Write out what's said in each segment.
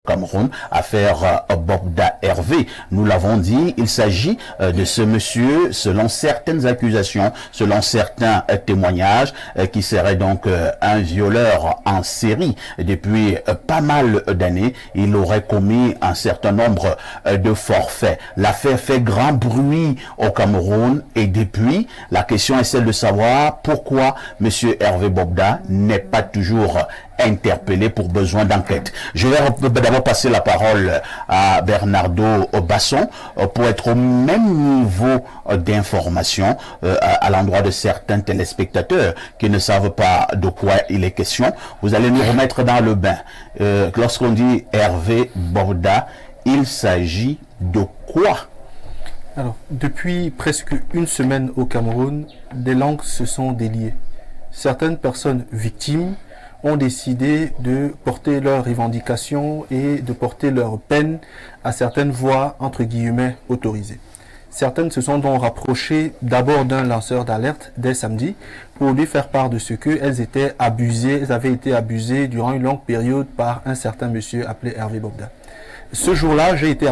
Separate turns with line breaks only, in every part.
Cameroun, affaire Bobda Hervé. Nous l'avons dit, il s'agit de ce monsieur, selon certaines accusations, selon certains témoignages, qui serait donc un violeur en série. Depuis pas mal d'années, il aurait commis un certain nombre de forfaits. L'affaire fait grand bruit au Cameroun et depuis, la question est celle de savoir pourquoi monsieur Hervé Bobda n'est pas toujours interpellé pour besoin d'enquête. Je vais d'abord passer la parole à Bernardo Basson pour être au même niveau d'information à l'endroit de certains téléspectateurs qui ne savent pas de quoi il est question. Vous allez nous remettre dans le bain. Lorsqu'on dit Hervé Bobda, il s'agit de quoi?
Alors, depuis presque une semaine au Cameroun, des langues se sont déliées. Certaines personnes victimes ont décidé de porter leurs revendications et de porter leurs peines à certaines voies, entre guillemets, autorisées. Certaines se sont donc rapprochées d'abord d'un lanceur d'alerte dès samedi pour lui faire part de ce qu'elles étaient abusées, elles avaient été abusées durant une longue période par un certain monsieur appelé Hervé Bobda. Ce jour-là, j'ai été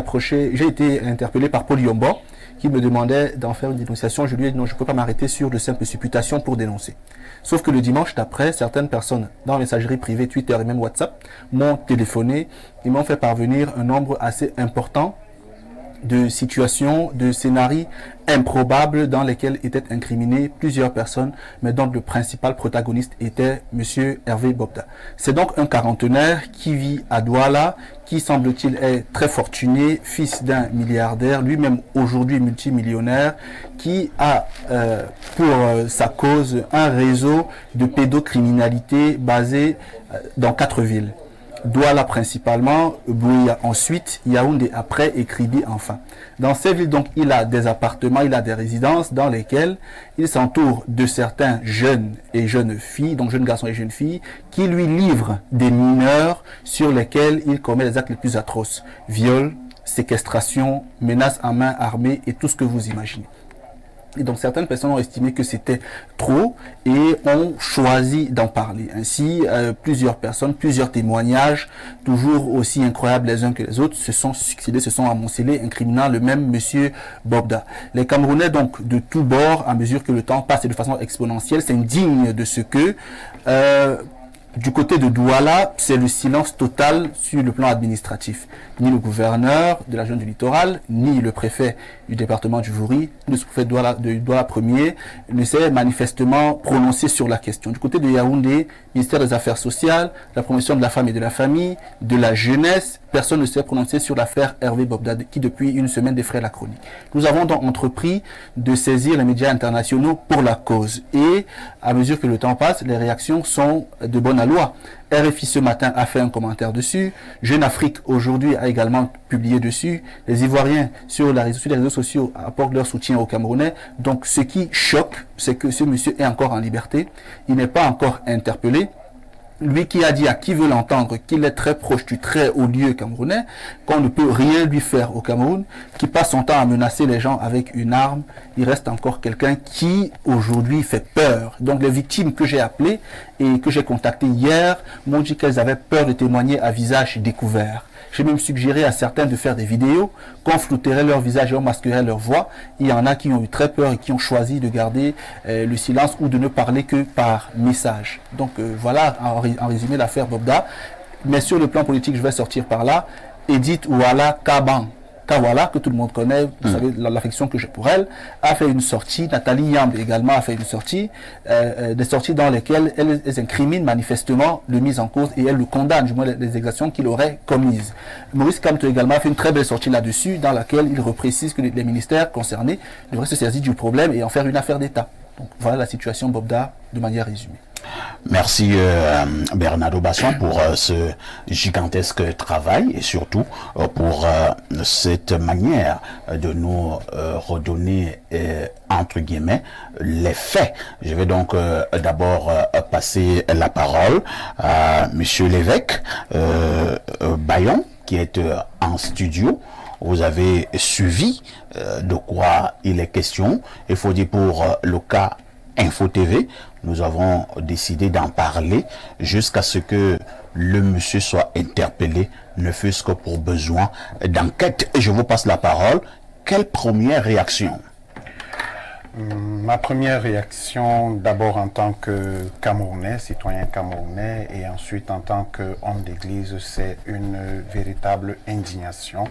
interpellé par Paul Yombo, qui me demandait d'en faire une dénonciation. Je lui ai dit non, je ne peux pas m'arrêter sur de simples supputations pour dénoncer. Sauf que le dimanche d'après, certaines personnes dans la messagerie privée, Twitter et même WhatsApp m'ont téléphoné et m'ont fait parvenir un nombre assez important de situations, de scénarios improbables dans lesquels étaient incriminées plusieurs personnes, mais dont le principal protagoniste était monsieur Hervé Bobda. C'est donc un quarantenaire qui vit à Douala, qui semble-t-il est très fortuné, fils d'un milliardaire, lui-même aujourd'hui multimillionnaire, qui a pour sa cause un réseau de pédocriminalité basé dans 4 villes. Douala principalement, Bouya ensuite, Yaoundé après et Kribi enfin. Dans ces villes, donc, il a des appartements, il a des résidences dans lesquelles il s'entoure de certains jeunes et jeunes filles, donc jeunes garçons et jeunes filles, qui lui livrent des mineurs sur lesquels il commet les actes les plus atroces. Viol, séquestration, menaces à main armée et tout ce que vous imaginez. Et donc certaines personnes ont estimé que c'était trop et ont choisi d'en parler. Ainsi, plusieurs personnes, plusieurs témoignages, toujours aussi incroyables les uns que les autres, se sont succédés, se sont amoncelés, incriminant le même monsieur Bobda. Les Camerounais, donc, de tous bords, à mesure que le temps passe et de façon exponentielle, s'indignent de ce que... du côté de Douala, c'est le silence total sur le plan administratif. Ni le gouverneur de la région du littoral, ni le préfet du département du Vouri, ni le sous-préfet de Douala premier ne s'est manifestement prononcé sur la question. Du côté de Yaoundé, ministère des Affaires sociales, la promotion de la femme et de la famille, de la jeunesse, personne ne s'est prononcé sur l'affaire Hervé Bobda qui depuis une semaine défraie la chronique. Nous avons donc entrepris de saisir les médias internationaux pour la cause et à mesure que le temps passe, les réactions sont de bonne loi. RFI ce matin a fait un commentaire dessus. Jeune Afrique aujourd'hui a également publié dessus. Les Ivoiriens sur les réseaux sociaux apportent leur soutien aux Camerounais. Donc ce qui choque, c'est que ce monsieur est encore en liberté. Il n'est pas encore interpellé. Lui qui a dit à qui veut l'entendre qu'il est très proche du très haut lieu camerounais, qu'on ne peut rien lui faire au Cameroun, qui passe son temps à menacer les gens avec une arme, il reste encore quelqu'un qui aujourd'hui fait peur. Donc les victimes que j'ai appelées et que j'ai contactées hier m'ont dit qu'elles avaient peur de témoigner à visage découvert. J'ai même suggéré à certains de faire des vidéos, qu'on flouterait leur visage et on masquerait leur voix. Il y en a qui ont eu très peur et qui ont choisi de garder le silence ou de ne parler que par message. Donc voilà en résumé l'affaire Bobda. Mais sur le plan politique, je vais sortir par là. Edith Ouala Kaban, Kawala, que tout le monde connaît, vous savez l'affection que j'ai pour elle, a fait une sortie, Nathalie Yamb également a fait une sortie, des sorties dans lesquelles elles incriminent manifestement le mise en cause et elles le condamnent, du moins les exactions qu'il aurait commises. Maurice Kamto également a fait une très belle sortie là-dessus, dans laquelle il reprécise que les ministères concernés devraient se saisir du problème et en faire une affaire d'État. Donc voilà la situation Bobda de manière résumée.
Merci Bernardo Basson pour ce gigantesque travail et surtout pour cette manière de nous redonner entre guillemets les faits. Je vais donc d'abord passer la parole à Monsieur l'évêque Bayon qui est en studio. Vous avez suivi de quoi il est question. Il faut dire pour le cas Info TV. Nous avons décidé d'en parler jusqu'à ce que le monsieur soit interpellé, ne fût-ce que pour besoin d'enquête. Je vous passe la parole. Quelle première réaction?
Ma première réaction, d'abord en tant que Camerounais, citoyen camerounais, et ensuite en tant qu'homme d'église, c'est une véritable indignation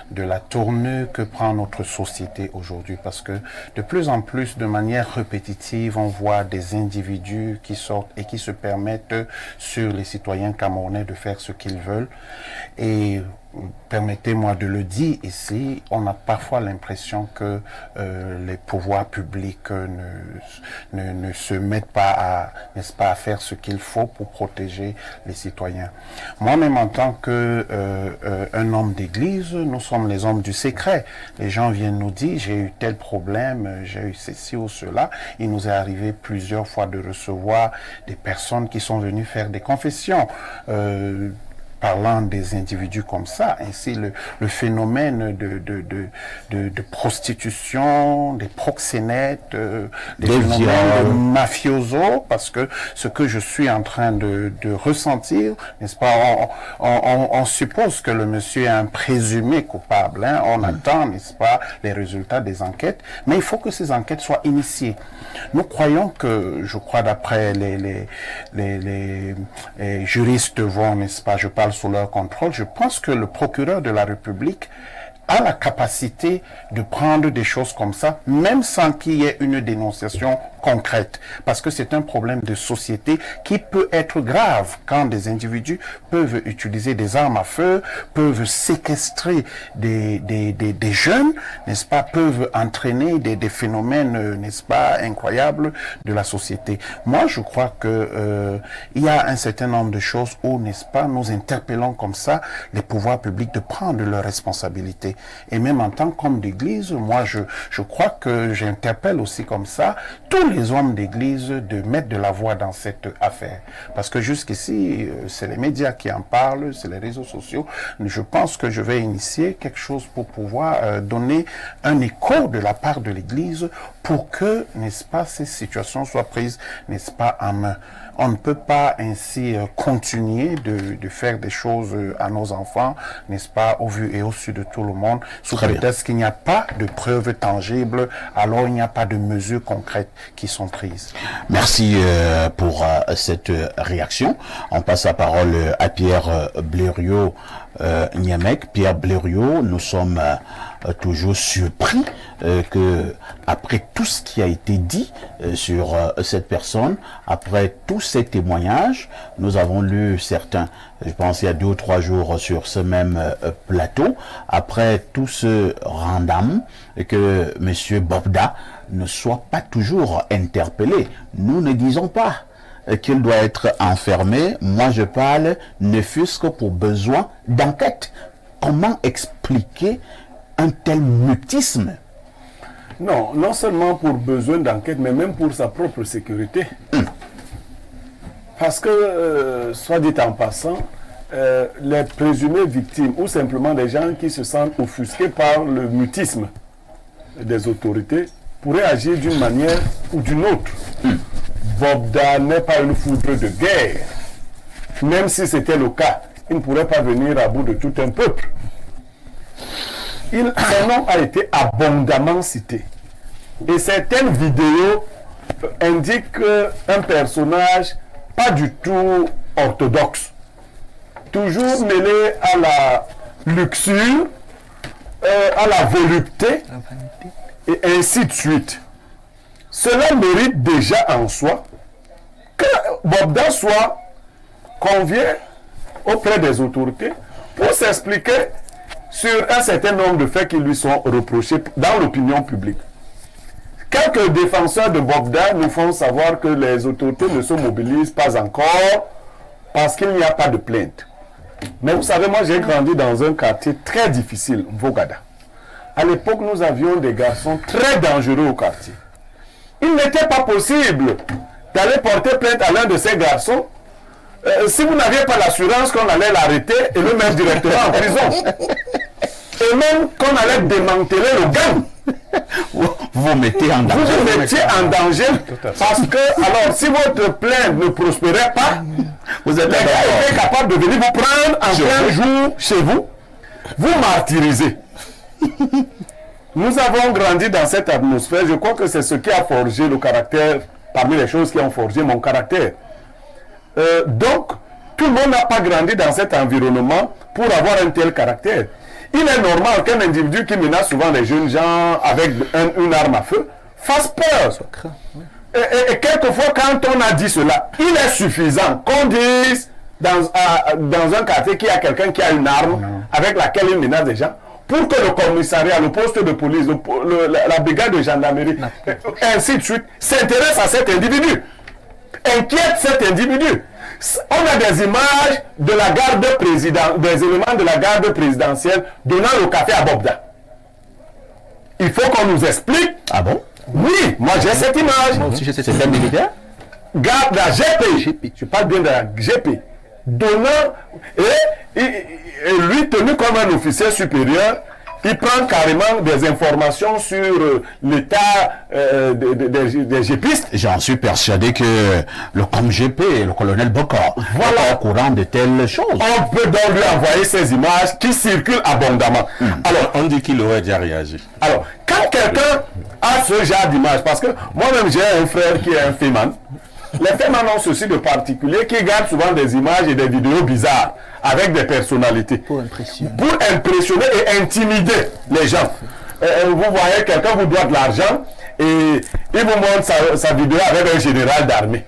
de la tournure que prend notre société aujourd'hui, parce que de plus en plus, de manière répétitive, on voit des individus qui sortent et qui se permettent sur les citoyens camerounais de faire ce qu'ils veulent. Et permettez-moi de le dire ici, on a parfois l'impression que les pouvoirs publics ne se mettent pas à, n'est-ce pas, à faire ce qu'il faut pour protéger les citoyens. Moi-même, en tant que un homme d'église, nous sommes les hommes du secret. Les gens viennent nous dire, j'ai eu tel problème, j'ai eu ceci ou cela. Il nous est arrivé plusieurs fois de recevoir des personnes qui sont venues faire des confessions. Parlant des individus comme ça, ainsi le phénomène de prostitution, des proxénètes, des phénomènes de mafioso, parce que ce que je suis en train de ressentir, n'est-ce pas, on suppose que le monsieur est un présumé coupable, hein, on attend, n'est-ce pas, les résultats des enquêtes, mais il faut que ces enquêtes soient initiées. Nous croyons que, je crois d'après les juristes vont, n'est-ce pas, je parle sous leur contrôle, je pense que le procureur de la République a la capacité de prendre des choses comme ça, même sans qu'il y ait une dénonciation concrète. Parce que c'est un problème de société qui peut être grave quand des individus peuvent utiliser des armes à feu, peuvent séquestrer des jeunes, n'est-ce pas, peuvent entraîner des phénomènes, n'est-ce pas, incroyables de la société. Moi, je crois que il y a un certain nombre de choses où, n'est-ce pas, nous interpellons comme ça les pouvoirs publics de prendre leurs responsabilités. Et même en tant qu'homme d'église, moi, je crois que j'interpelle aussi comme ça tous les hommes d'église de mettre de la voix dans cette affaire. Parce que jusqu'ici, c'est les médias qui en parlent, c'est les réseaux sociaux. Je pense que je vais initier quelque chose pour pouvoir donner un écho de la part de l'église pour que, n'est-ce pas, ces situations soient prises, n'est-ce pas, en main. On ne peut pas ainsi continuer de faire des choses à nos enfants, n'est-ce pas, au vu et au su de tout le monde, sous prétexte qu'il n'y a pas de preuves tangibles, alors il n'y a pas de mesures concrètes qui sont prises.
Merci pour cette réaction. On passe la parole à Pierre Blériot Niamek. Pierre Blériot, nous sommes toujours surpris que après tout ce qui a été dit sur cette personne, après tous ces témoignages, nous avons lu certains, je pense il y a 2 ou 3 jours sur ce même plateau, après tout ce random, que M. Bobda ne soit pas toujours interpellé. Nous ne disons pas qu'il doit être enfermé. Moi je parle ne fût-ce que pour besoin d'enquête. Comment expliquer un tel mutisme?
Non, non seulement pour besoin d'enquête, mais même pour sa propre sécurité. Parce que, soit dit en passant, les présumées victimes ou simplement des gens qui se sentent offusqués par le mutisme des autorités pourraient agir d'une manière ou d'une autre. Bobda n'est pas une foudre de guerre. Même si c'était le cas, il ne pourrait pas venir à bout de tout un peuple. Son nom a été abondamment cité. Et certaines vidéos indiquent un personnage pas du tout orthodoxe. Toujours mêlé à la luxure, à la volupté, et ainsi de suite. Cela mérite déjà en soi que Bobda soit convié auprès des autorités pour s'expliquer sur un certain nombre de faits qui lui sont reprochés dans l'opinion publique. Quelques défenseurs de Bobda nous font savoir que les autorités ne se mobilisent pas encore parce qu'il n'y a pas de plainte. Mais vous savez, moi j'ai grandi dans un quartier très difficile, Vogada. À l'époque, nous avions des garçons très dangereux au quartier. Il n'était pas possible d'aller porter plainte à l'un de ces garçons si vous n'aviez pas l'assurance qu'on allait l'arrêter et le mettre directement en prison. Et même qu'on allait démanteler le gang.
vous mettez en danger.
Vous vous mettiez en danger parce que, alors, si votre plainte ne prospérait pas,
Vous êtes
les gars étaient capables de venir vous prendre en plein jour chez vous, vous martyriser. Nous avons grandi dans cette atmosphère. Je crois que c'est ce qui a forgé le caractère, parmi les choses qui ont forgé mon caractère. Donc, tout le monde n'a pas grandi dans cet environnement pour avoir un tel caractère. Il est normal qu'un individu qui menace souvent les jeunes gens avec une arme à feu fasse peur. Et quelquefois, quand on a dit cela, il est suffisant qu'on dise dans un quartier qu'il y a quelqu'un qui a une arme avec laquelle il menace des gens, pour que le commissariat, le poste de police, la brigade de gendarmerie, ainsi de suite, s'intéresse à cet individu, inquiète cet individu. On a des images de la garde présidentielle, des éléments de la garde présidentielle donnant le café à Bobda. Il faut qu'on nous explique.
Ah bon?
Oui, moi j'ai cette image.
C'est un militaire?
Garde la GP. Je parle bien de la GP. Donnant et lui tenu comme un officier supérieur, il prend carrément des informations sur l'état des GPistes.
J'en suis persuadé que le COMGP, le colonel Bokar, est au courant de telles choses.
On peut donc lui envoyer ces images qui circulent abondamment.
Alors, on dit qu'il aurait déjà réagi.
Alors, quand quelqu'un a ce genre d'image, parce que moi-même j'ai un frère qui est un féman, les fémans ont ceci de particulier qui gardent souvent des images et des vidéos bizarres avec des personnalités. Pour impressionner et intimider les gens. Vous voyez, quelqu'un vous doit de l'argent et il vous montre sa vidéo avec un général d'armée.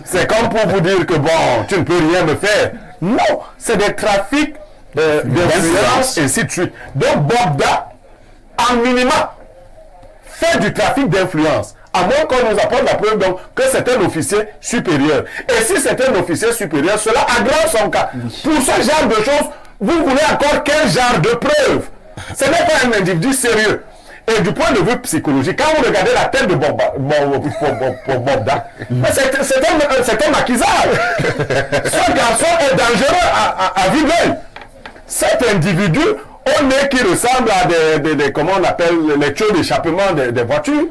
C'est comme pour vous dire que bon, tu ne peux rien me faire. Non, c'est des trafics d'influence et ainsi de suite. Donc Bobda, en minima, fait du trafic d'influence. À moins qu'on nous apporte la preuve donc, que c'est un officier supérieur. Et si c'est un officier supérieur, cela aggrave son cas. Pour ce genre de choses, vous voulez encore quel genre de preuve? Ce n'est pas un individu sérieux. Et du point de vue psychologique, quand vous regardez la tête de Bobda, c'est un maquisage. Ce garçon est dangereux à vue d'œil. Cet individu, on est qui ressemble à comment on appelle les tuyaux d'échappement des voitures.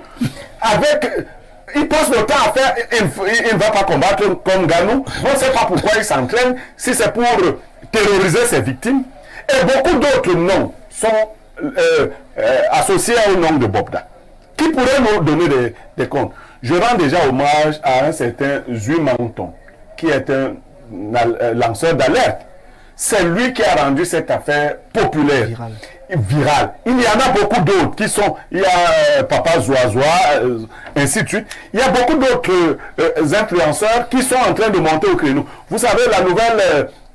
Il passe le temps à faire, il ne va pas combattre comme Ganou. On ne sait pas pourquoi il s'entraîne, si c'est pour terroriser ses victimes. Et beaucoup d'autres noms sont associés au nom de Bobda, qui pourrait nous donner des comptes. Je rends déjà hommage à un certain Zui Manton, qui est un lanceur d'alerte. C'est lui qui a rendu cette affaire populaire, virale. Il y en a beaucoup d'autres qui sont, il y a Papa Zoazoa, ainsi de suite. Il y a beaucoup d'autres influenceurs qui sont en train de monter au créneau. Vous savez,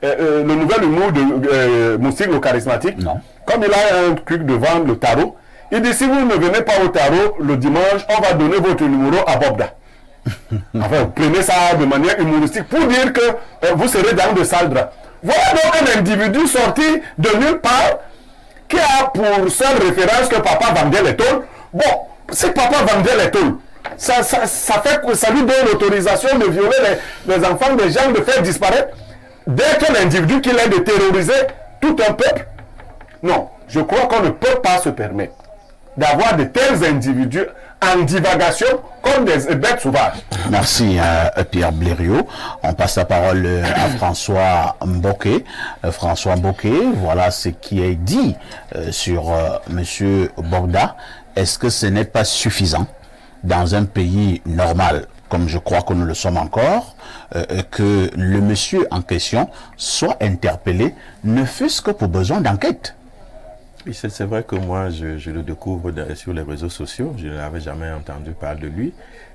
le nouvel humour de Moustique le charismatique,
non.
Comme il a un truc de vendre le tarot, il dit si vous ne venez pas au tarot le dimanche, on va donner votre numéro à Bobda. Enfin, prenez ça de manière humoristique pour dire que vous serez dans de sales draps. Voilà donc un individu sorti de nulle part qui a pour seule référence que papa vendait les tôles. Bon, si papa vendait les tôles, ça fait que ça lui donne l'autorisation de violer les enfants des gens, de faire disparaître. Dès que l'individu qu'il est de terroriser tout un peuple, non, je crois qu'on ne peut pas se permettre d'avoir de tels individus en divagation comme des bêtes sauvages.
Merci Pierre Blériot. On passe la parole à François Mboké. François Mboké, voilà ce qui est dit sur Monsieur Bobda. Est-ce que ce n'est pas suffisant dans un pays normal, comme je crois que nous le sommes encore, que le monsieur en question soit interpellé, ne fût-ce que pour besoin d'enquête?
Oui, c'est vrai que moi, je le découvre sur les réseaux sociaux. Je n'avais jamais entendu parler de lui,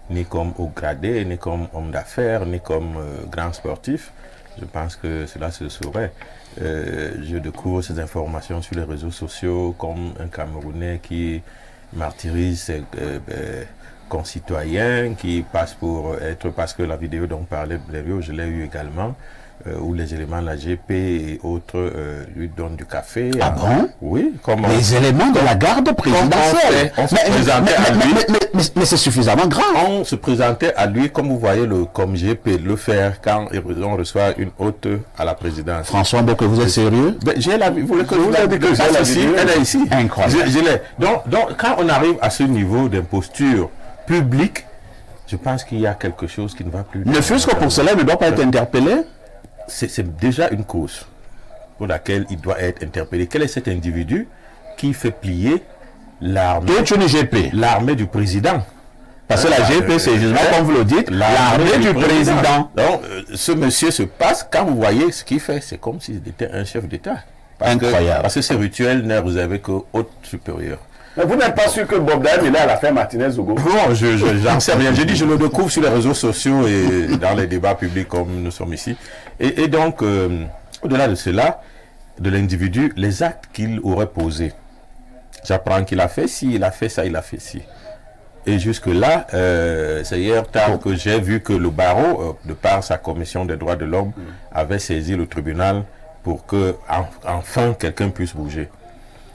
ni comme haut gradé, ni comme homme d'affaires, ni comme grand sportif. Je pense que cela se saurait. Je découvre ces informations sur les réseaux sociaux comme un Camerounais qui martyrise concitoyen qui passe pour être, parce que la vidéo dont parlait Blériot, je l'ai eu également, où les éléments de la GP et autres lui donnent du café.
Ah bon?
Oui.
Les éléments de la garde présidentielle.
On se présentait à lui.
Mais c'est suffisamment grave.
On se présentait à lui, comme vous voyez, comme GP le faire quand on reçoit une hôte à la présidence.
François Mboko, vous êtes sérieux?
J'ai la vous voulez que je vous
avez dit que j'ai la vidéo?
Elle est ici.
Incroyable.
Je l'ai. Donc, quand on arrive à ce niveau d'imposture publique, je pense qu'il y a quelque chose qui ne va plus.
Ne fût-ce que pour cela, il ne doit pas être interpellé?
C'est déjà une cause pour laquelle il doit être interpellé. Quel est cet individu qui fait plier l'armée du président?
Parce que la GP, c'est justement, comme vous le dites, l'armée du président.
Donc, ce monsieur se passe, quand vous voyez ce qu'il fait, c'est comme s'il était un chef d'État.
Incroyable.
Parce que ce rituel n'est réservé qu'aux hautes supérieures.
Mais vous n'êtes pas sûr que Bob Dahem est là à la fin Martinez Ogo?
Bon, j'en sais rien. Je le découvre sur les réseaux sociaux et dans les débats publics comme nous sommes ici. Et donc, au-delà de cela, de l'individu, les actes qu'il aurait posés. J'apprends qu'il a fait ci, il a fait ça, il a fait ci. Et jusque-là, c'est hier tard que j'ai vu que le barreau, de par sa commission des droits de l'homme, avait saisi le tribunal pour que enfin quelqu'un puisse bouger.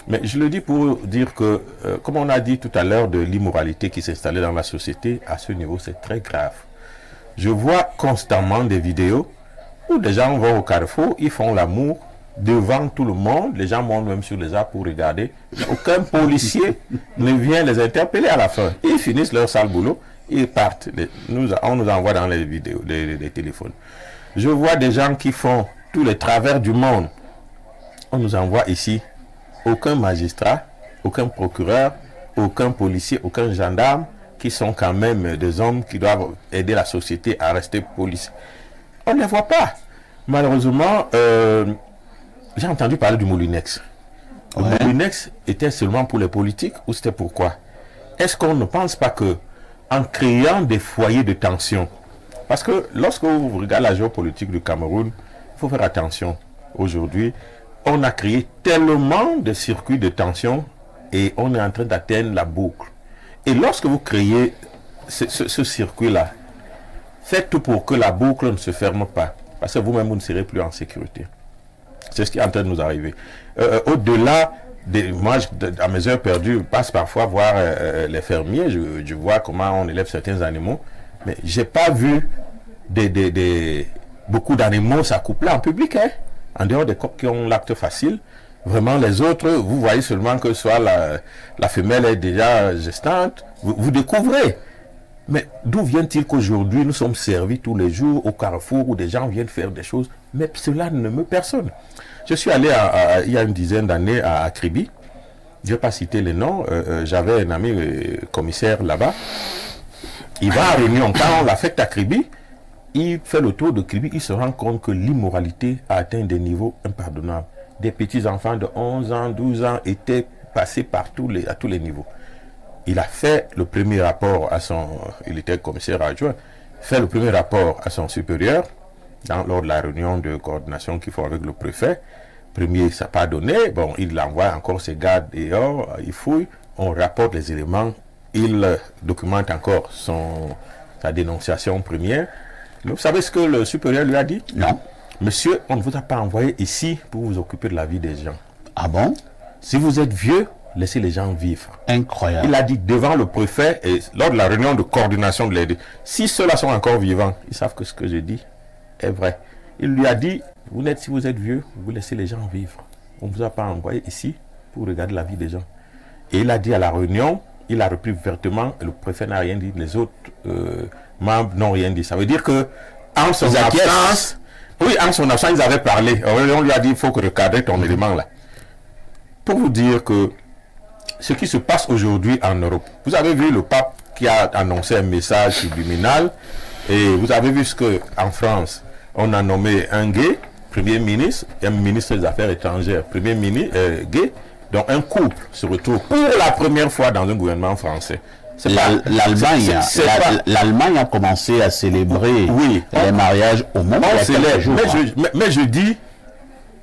Mais je le dis pour dire que, comme on a dit tout à l'heure de l'immoralité qui s'installait dans la société, à ce niveau, c'est très grave. Je vois constamment des vidéos où des gens vont au carrefour, ils font l'amour devant tout le monde, les gens montent même sur les arbres pour regarder. Aucun policier ne vient les interpeller à la fin. Ils finissent leur sale boulot, ils partent. On nous envoie dans les vidéos, les téléphones. Je vois des gens qui font tous les travers du monde. On nous envoie ici. Aucun magistrat, aucun procureur, aucun policier, aucun gendarme, qui sont quand même des hommes qui doivent aider la société à rester police. On ne les voit pas. Malheureusement, j'ai entendu parler du Moulinex. Le Moulinex était seulement pour les politiques ou c'était pourquoi? Est-ce qu'on ne pense pas que en créant des foyers de tension, parce que lorsque vous regardez la géopolitique du Cameroun, il faut faire attention. Aujourd'hui, on a créé tellement de circuits de tension et on est en train d'atteindre la boucle. Et lorsque vous créez ce circuit-là, faites tout pour que la boucle ne se ferme pas. Parce que vous-même, vous ne serez plus en sécurité. C'est ce qui est en train de nous arriver. Au-delà, moi, à mes heures perdues, je passe parfois voir les fermiers. Je vois comment on élève certains animaux. Mais je n'ai pas vu beaucoup d'animaux s'accoupler en public. En dehors des coqs qui ont l'acte facile. Vraiment, les autres, vous voyez seulement que soit la femelle est déjà gestante. Vous découvrez. Mais d'où vient-il qu'aujourd'hui, nous sommes servis tous les jours au carrefour où des gens viennent faire des choses, mais cela ne meut personne. Je suis allé il y a une dizaine d'années à Kribi. Je ne vais pas citer les noms. J'avais un ami commissaire là-bas. Il va à Réunion. Quand on l'affecte à Kribi, il fait le tour de Kribi, il se rend compte que l'immoralité a atteint des niveaux impardonnables. Des petits-enfants de 11 ans, 12 ans étaient passés à tous les niveaux. Il a fait le premier rapport il était commissaire adjoint, fait le premier rapport à son supérieur, lors de la réunion de coordination qu'ils font avec le préfet. Premier, ça n'a pas donné, bon, il envoie encore ses gardes dehors, il fouille, on rapporte les éléments, il documente encore sa dénonciation première. Mais vous savez ce que le supérieur lui a dit?
Non.
Monsieur, on ne vous a pas envoyé ici pour vous occuper de la vie des gens.
Ah bon?
Si vous êtes vieux, laissez les gens vivre.
Incroyable.
Il a dit devant le préfet, et lors de la réunion de coordination de l'aide, si ceux-là sont encore vivants, ils savent que ce que je dis est vrai. Il lui a dit, si vous êtes vieux, vous laissez les gens vivre. On ne vous a pas envoyé ici pour regarder la vie des gens. Et il a dit à la réunion, il a repris vertement, et le préfet n'a rien dit, les autres membres n'ont rien dit. Ça veut dire que en son absence, ils avaient parlé. On lui a dit, il faut que recadrer ton élément là. Pour vous dire que ce qui se passe aujourd'hui en Europe, vous avez vu le pape qui a annoncé un message subliminal, et vous avez vu ce qu'en France, on a nommé un gay, premier ministre, et un ministre des Affaires étrangères, premier ministre gay, donc un couple se retrouve pour la première fois dans un gouvernement français.
L'Allemagne a commencé à célébrer les mariages au moment
mais je dis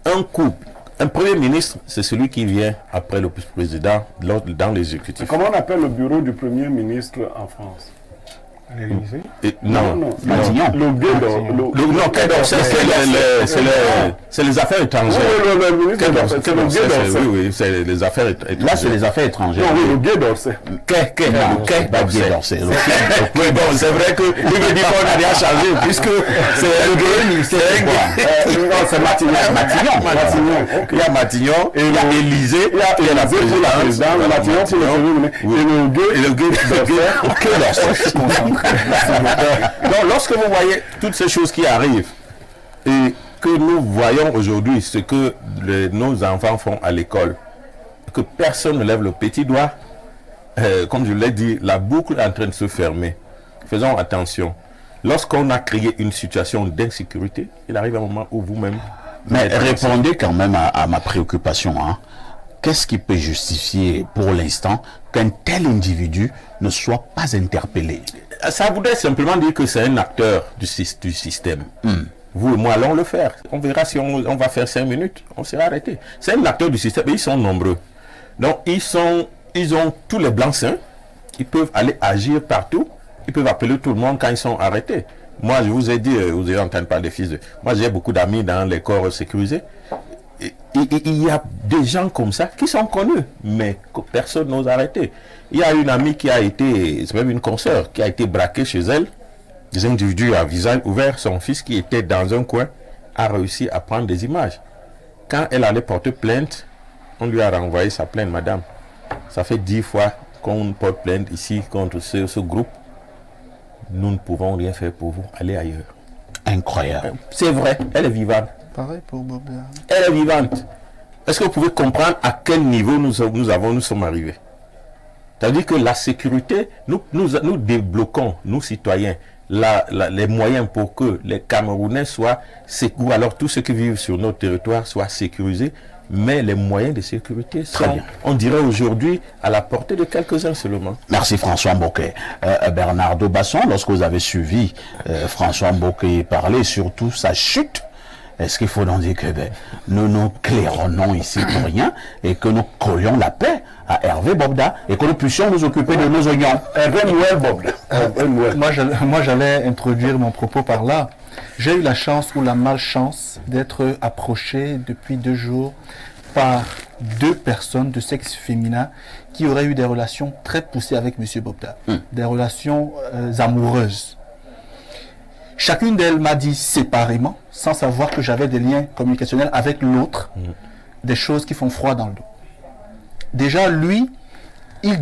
un couple, Un premier ministre, c'est celui qui vient après le président dans l'exécutif.
Comment on appelle le bureau du Premier ministre en France?
L'Élysée?
Non,
Matignon.
Le Quai d'Orsay.
non, Quai d'Orsay, c'est les affaires étrangères.
Le ministre
Quai
de
d'Orsay,
c'est le Quai d'Orsay.
oui, c'est les affaires étrangères.
Là, c'est les affaires étrangères.
Non, oui, le Quai d'Orsay.
Quai
Pas
d'Orsay.
d'Orsay.
Oui, bon, c'est vrai que lui me dit qu'on n'a rien changé, puisque c'est le premier ministère.
Non, c'est Matignon.
Matignon. Il y a Matignon, il y a Élysée,
Il y a
il y a la
Élysée pour la présidente, Matignon pour le Premier ministre.
Oui. Et le Quai d'Orsay. Donc, lorsque vous voyez toutes ces choses qui arrivent et que nous voyons aujourd'hui ce que nos enfants font à l'école, que personne ne lève le petit doigt, comme je l'ai dit, la boucle est en train de se fermer. Faisons attention. Lorsqu'on a créé une situation d'insécurité, il arrive un moment où vous-même...
Mais répondez quand même à ma préoccupation. Hein. Qu'est-ce qui peut justifier pour l'instant qu'un tel individu ne soit pas interpellé?
Ça voudrait simplement dire que c'est un acteur du système. Vous et moi allons le faire. On verra si on va faire 5 minutes. On sera arrêté. C'est un acteur du système et ils sont nombreux. Donc ils ont tous les blancs-seings. Ils peuvent aller agir partout. Ils peuvent appeler tout le monde quand ils sont arrêtés. Moi, je vous ai dit, vous avez entendu parler des fils de... Moi, j'ai beaucoup d'amis dans les corps sécurisés. Il y a des gens comme ça qui sont connus, mais que personne n'ose arrêter. Il y a une amie qui a été, c'est même une consoeur, qui a été braquée chez elle. Des individus à visage ouvert, son fils qui était dans un coin a réussi à prendre des images. Quand elle allait porter plainte, on lui a renvoyé sa plainte, madame. Ça fait 10 fois qu'on porte plainte ici contre ce groupe. Nous ne pouvons rien faire pour vous. Allez ailleurs.
Incroyable.
C'est vrai, elle est vivante.
Pareil pour Bob.
Elle est vivante. Est-ce que vous pouvez comprendre à quel niveau nous sommes arrivés? C'est-à-dire que la sécurité, nous débloquons, nous citoyens, les moyens pour que les Camerounais soient sécurisés, alors tous ceux qui vivent sur notre territoire soient sécurisés, mais les moyens de sécurité sont, on dirait aujourd'hui, à la portée de quelques-uns seulement.
Merci François Mboké. Bernardo Basson, lorsque vous avez suivi François Mboké parler, surtout sa chute, est-ce qu'il faut donc dire que nous nous claironnons ici pour rien et que nous collions la paix à Hervé Bobda et que nous puissions nous occuper de nos oignons?
Hervé Nouel Bobda.
Moi, j'allais introduire mon propos par là. J'ai eu la chance ou la malchance d'être approché depuis 2 jours par 2 personnes de sexe féminin qui auraient eu des relations très poussées avec M. Bobda. Des relations amoureuses. Chacune d'elles m'a dit séparément, sans savoir que j'avais des liens communicationnels avec l'autre, des choses qui font froid dans le dos. Déjà, lui, il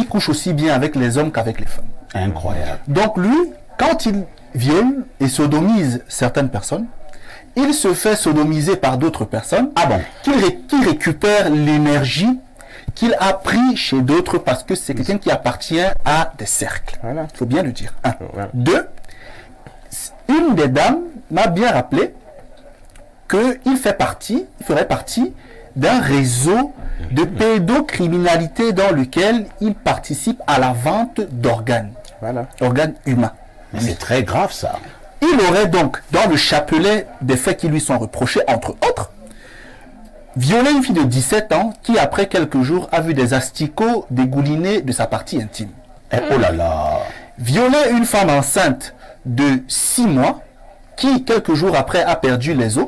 couche aussi bien avec les hommes qu'avec les femmes.
Incroyable.
Donc lui, quand il viole et sodomise certaines personnes, il se fait sodomiser par d'autres personnes, qui récupère l'énergie qu'il a pris chez d'autres parce que c'est quelqu'un qui appartient à des cercles.
Voilà.
Il faut bien le dire. 1.
Voilà.
2. Une des dames m'a bien rappelé qu'il ferait partie d'un réseau de pédocriminalité dans lequel il participe à la vente d'organes, organes humains.
Mais c'est très grave ça.
Il aurait donc, dans le chapelet des faits qui lui sont reprochés, entre autres, violé une fille de 17 ans qui, après quelques jours, a vu des asticots dégoulinés de sa partie intime.
Et oh là là.
Violé une femme enceinte de 6 mois qui, quelques jours après, a perdu les os,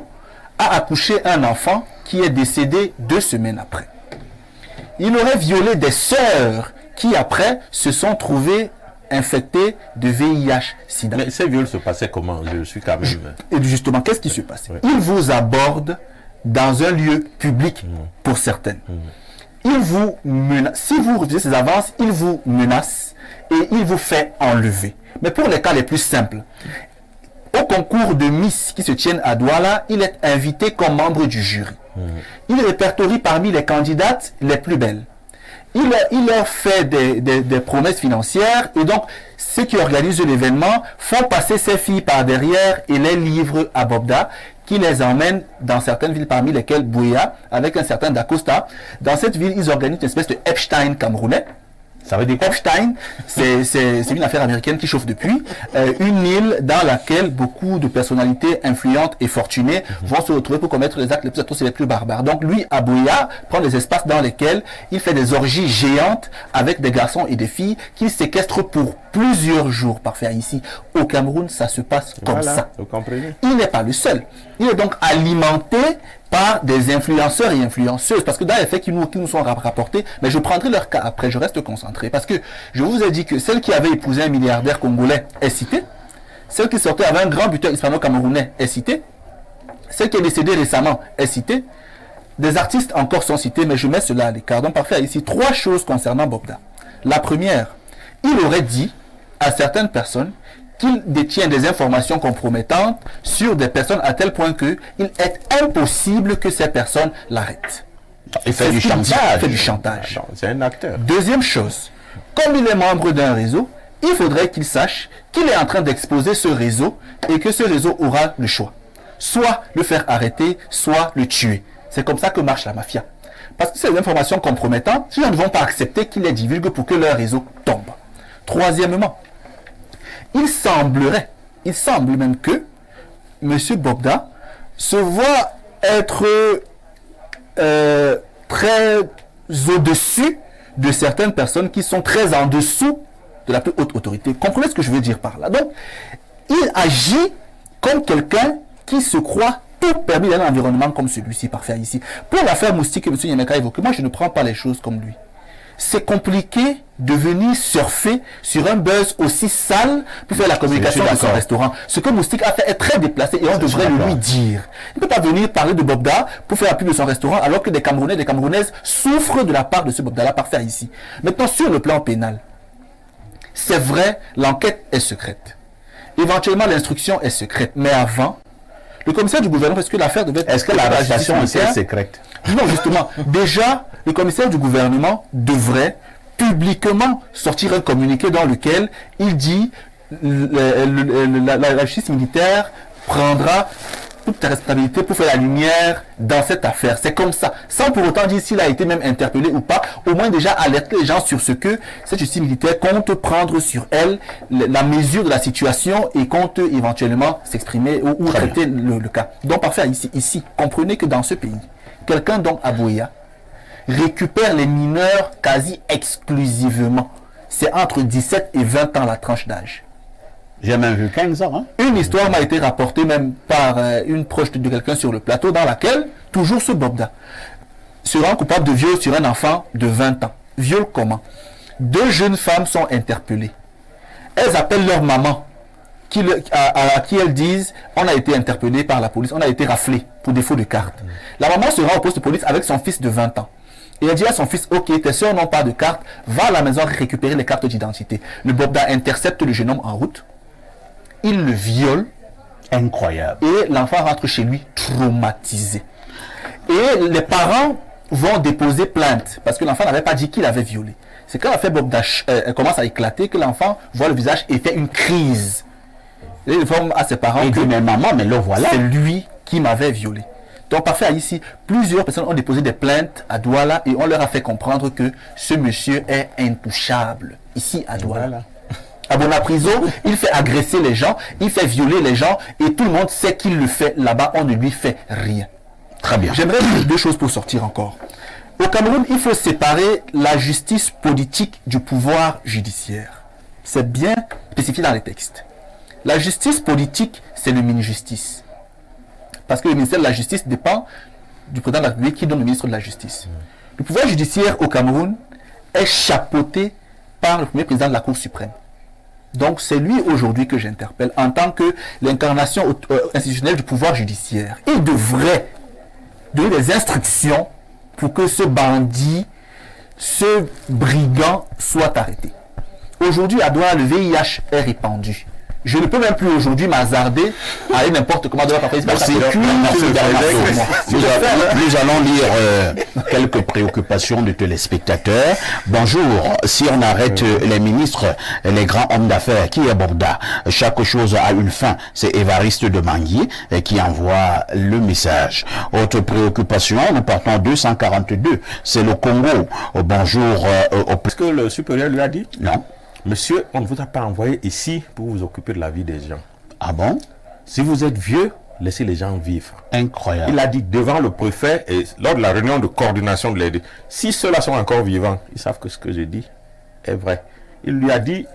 a accouché un enfant qui est décédé 2 semaines après. Il aurait violé des sœurs qui, après, se sont trouvées infectées de VIH-Sida.
Mais ces viols se passaient comment? Je suis quand même...
Et justement, qu'est-ce qui se passe?
Oui.
Il vous aborde dans un lieu public, pour certaines. Il vous menace. Si vous refusez ses avances, il vous menace et il vous fait enlever. Mais pour les cas les plus simples, au concours de Miss qui se tiennent à Douala, il est invité comme membre du jury. Il répertorie parmi les candidates les plus belles. Il leur fait des promesses financières et donc ceux qui organisent l'événement font passer ces filles par derrière et les livrent à Bobda qui les emmène dans certaines villes parmi lesquelles Bouya avec un certain Dacosta. Dans cette ville, ils organisent une espèce de Epstein camerounais.
Ça veut dire quoi?
Epstein, c'est une affaire américaine qui chauffe depuis. Une île dans laquelle beaucoup de personnalités influentes et fortunées vont se retrouver pour commettre les actes les plus atroces et les plus barbares. Donc lui, Abuya, prend des espaces dans lesquels il fait des orgies géantes avec des garçons et des filles qu'il séquestre pour plusieurs jours. Parfait, ici, au Cameroun, ça se passe comme ça.
Vous comprenez?
Il n'est pas le seul. Il est donc alimenté par des influenceurs et influenceuses, parce que dans les faits qui nous sont rapportés, mais je prendrai leur cas après, je reste concentré, parce que je vous ai dit que celle qui avait épousé un milliardaire congolais est citée, celle qui sortait avec un grand buteur hispano-camerounais est citée, celle qui est décédée récemment est citée, des artistes encore sont cités, mais je mets cela à l'écart. Donc parfait, ici, 3 choses concernant Bobda. La première, il aurait dit à certaines personnes qu'il détient des informations compromettantes sur des personnes à tel point qu'il est impossible que ces personnes l'arrêtent.
Il fait du chantage.
Il fait du chantage.
C'est un acteur.
Deuxième chose, comme il est membre d'un réseau, il faudrait qu'il sache qu'il est en train d'exposer ce réseau et que ce réseau aura le choix. Soit le faire arrêter, soit le tuer. C'est comme ça que marche la mafia. Parce que ces informations compromettantes, les gens ne vont pas accepter qu'ils les divulguent pour que leur réseau tombe. Troisièmement, il semble même que M. Bobda se voit être très au-dessus de certaines personnes qui sont très en dessous de la plus haute autorité. Comprenez ce que je veux dire par là. Donc, il agit comme quelqu'un qui se croit tout permis dans un environnement comme celui-ci, parfait ici. Pour l'affaire Moustique que M. Yemeka évoque, moi je ne prends pas les choses comme lui. C'est compliqué de venir surfer sur un buzz aussi sale pour faire la communication de son restaurant. Ce que Moustique a fait est très déplacé et on devrait le lui dire. Il ne peut pas venir parler de Bobda pour faire la pub de son restaurant alors que des Camerounais et des Camerounaises souffrent de la part de ce Bobda-là, parfait ici. Maintenant, sur le plan pénal, c'est vrai, l'enquête est secrète. Éventuellement, l'instruction est secrète. Mais avant, le commissaire du gouvernement, parce que l'affaire devait être...
Est-ce que l'arrestation est secrète?
Non, justement. Déjà, le commissaire du gouvernement devrait publiquement sortir un communiqué dans lequel il dit la justice militaire prendra toute responsabilité pour faire la lumière dans cette affaire. C'est comme ça. Sans pour autant dire s'il a été même interpellé ou pas, au moins déjà alerter les gens sur ce que cette justice militaire compte prendre sur elle, la mesure de la situation et compte éventuellement s'exprimer ou traiter le cas. Donc parfait, ici, comprenez que dans ce pays, quelqu'un dont Abuya récupère les mineurs quasi exclusivement. C'est entre 17 et 20 ans la tranche d'âge.
J'ai même vu 15 ans. Hein?
Une histoire m'a été rapportée même par une proche de quelqu'un sur le plateau dans laquelle, toujours ce Bobda, se rend coupable de viol sur un enfant de 20 ans. Viol comment? 2 jeunes femmes sont interpellées. Elles appellent leur maman, à qui elles disent « On a été interpellé par la police, on a été raflé pour défaut de carte. » La maman se rend au poste de police avec son fils de 20 ans. Et elle dit à son fils, ok, tes soeurs n'ont pas de carte, va à la maison récupérer les cartes d'identité. Le Bobda intercepte le jeune homme en route, il le viole.
Incroyable.
Et l'enfant rentre chez lui traumatisé. Et les parents vont déposer plainte, parce que l'enfant n'avait pas dit qu'il avait violé. C'est quand l'affaire Bobda commence à éclater que l'enfant voit le visage et fait une crise. Et il informe à ses parents
et
que
dit, mais maman, mais le voilà.
C'est lui qui m'avait violé. Donc, parfait, ici, plusieurs personnes ont déposé des plaintes à Douala et on leur a fait comprendre que ce monsieur est intouchable. Ici, à Douala. Voilà. À Bonapriso, il fait agresser les gens, il fait violer les gens et tout le monde sait qu'il le fait. Là-bas, on ne lui fait rien.
Très bien.
J'aimerais dire 2 choses pour sortir encore. Au Cameroun, il faut séparer la justice politique du pouvoir judiciaire. C'est bien spécifié dans les textes. La justice politique, c'est le mini-justice. Parce que le ministère de la Justice dépend du président de la République qui donne le ministre de la Justice. Le pouvoir judiciaire au Cameroun est chapeauté par le premier président de la Cour suprême. Donc c'est lui aujourd'hui que j'interpelle en tant que l'incarnation institutionnelle du pouvoir judiciaire. Il devrait donner des instructions pour que ce bandit, ce brigand soit arrêté. Aujourd'hui, à Douala, le VIH est répandu.
je ne peux même plus aujourd'hui m'hazarder à aller n'importe comment devant Facebook.
Merci. Nous allons lire quelques préoccupations de téléspectateurs. Bonjour. Si on arrête les ministres, les grands hommes d'affaires, qui est Bobda? Chaque chose a une fin. C'est Évariste de Mangui qui envoie le message. Autre préoccupation, nous partons 242. C'est le Congo. Bonjour.
Est-ce que le supérieur lui a dit?
Non.
Monsieur, on ne vous a pas envoyé ici pour vous occuper de la vie des gens.
Ah bon?
Si vous êtes vieux, laissez les gens vivre.
Incroyable.
Il a dit devant le préfet et lors de la réunion de coordination de l'aide. Si ceux-là sont encore vivants, ils savent que ce que je dis est vrai. Il lui a dit,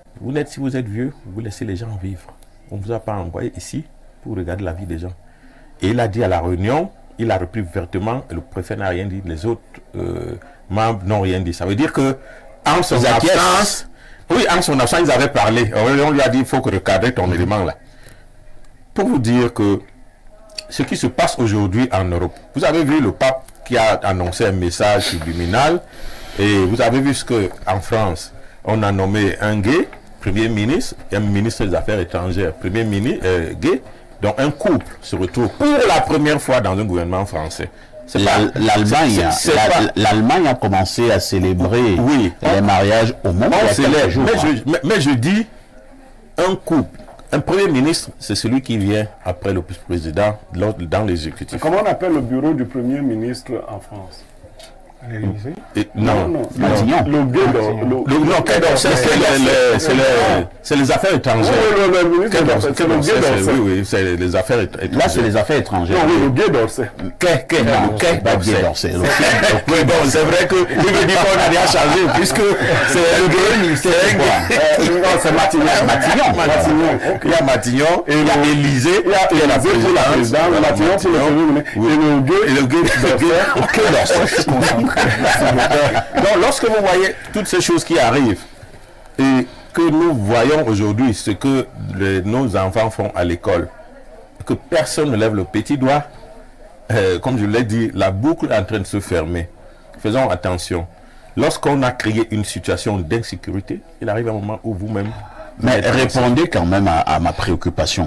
si vous êtes vieux, vous laissez les gens vivre. On ne vous a pas envoyé ici pour regarder la vie des gens. Et il a dit à la réunion, il a repris vertement, et le préfet n'a rien dit, les autres membres n'ont rien dit. Ça veut dire que en son absence, ils avaient parlé. On lui a dit, il faut que recadrer ton élément là. Pour vous dire que ce qui se passe aujourd'hui en Europe, vous avez vu le pape qui a annoncé un message subliminal, et vous avez vu ce qu'en France, on a nommé un gay, premier ministre, et un ministre des Affaires étrangères, premier ministre gay, donc un couple se retrouve pour la première fois dans un gouvernement français.
L'Allemagne a commencé à célébrer les mariages au monde.
Mais je dis, un couple, un premier ministre, c'est celui qui vient après le président dans l'exécutif.
Comment on appelle le bureau du premier ministre en France?
L'Élysée?
Non.
Matignon.
Le Quai d'Orsay.
C'est les affaires étrangères. Oui, c'est les affaires étrangères.
Là, c'est les affaires étrangères.
Non, oui, le Quai d'Orsay.
C'est
C'est vrai que il me dit qu'on n'a rien changé puisque c'est le Quai ministère.
C'est Matignon.
Il y a Matignon, il y a Élysée,
il y a Élysée pour la présidente, Matignon pour le premier ministre. Et le Quai d'Orsay.
Donc, lorsque vous voyez toutes ces choses qui arrivent et que nous voyons aujourd'hui ce que nos enfants font à l'école, que personne ne lève le petit doigt, comme je l'ai dit, la boucle est en train de se fermer. Faisons attention. Lorsqu'on a créé une situation d'insécurité, il arrive un moment où vous-même...
Mais répondez quand même à ma préoccupation.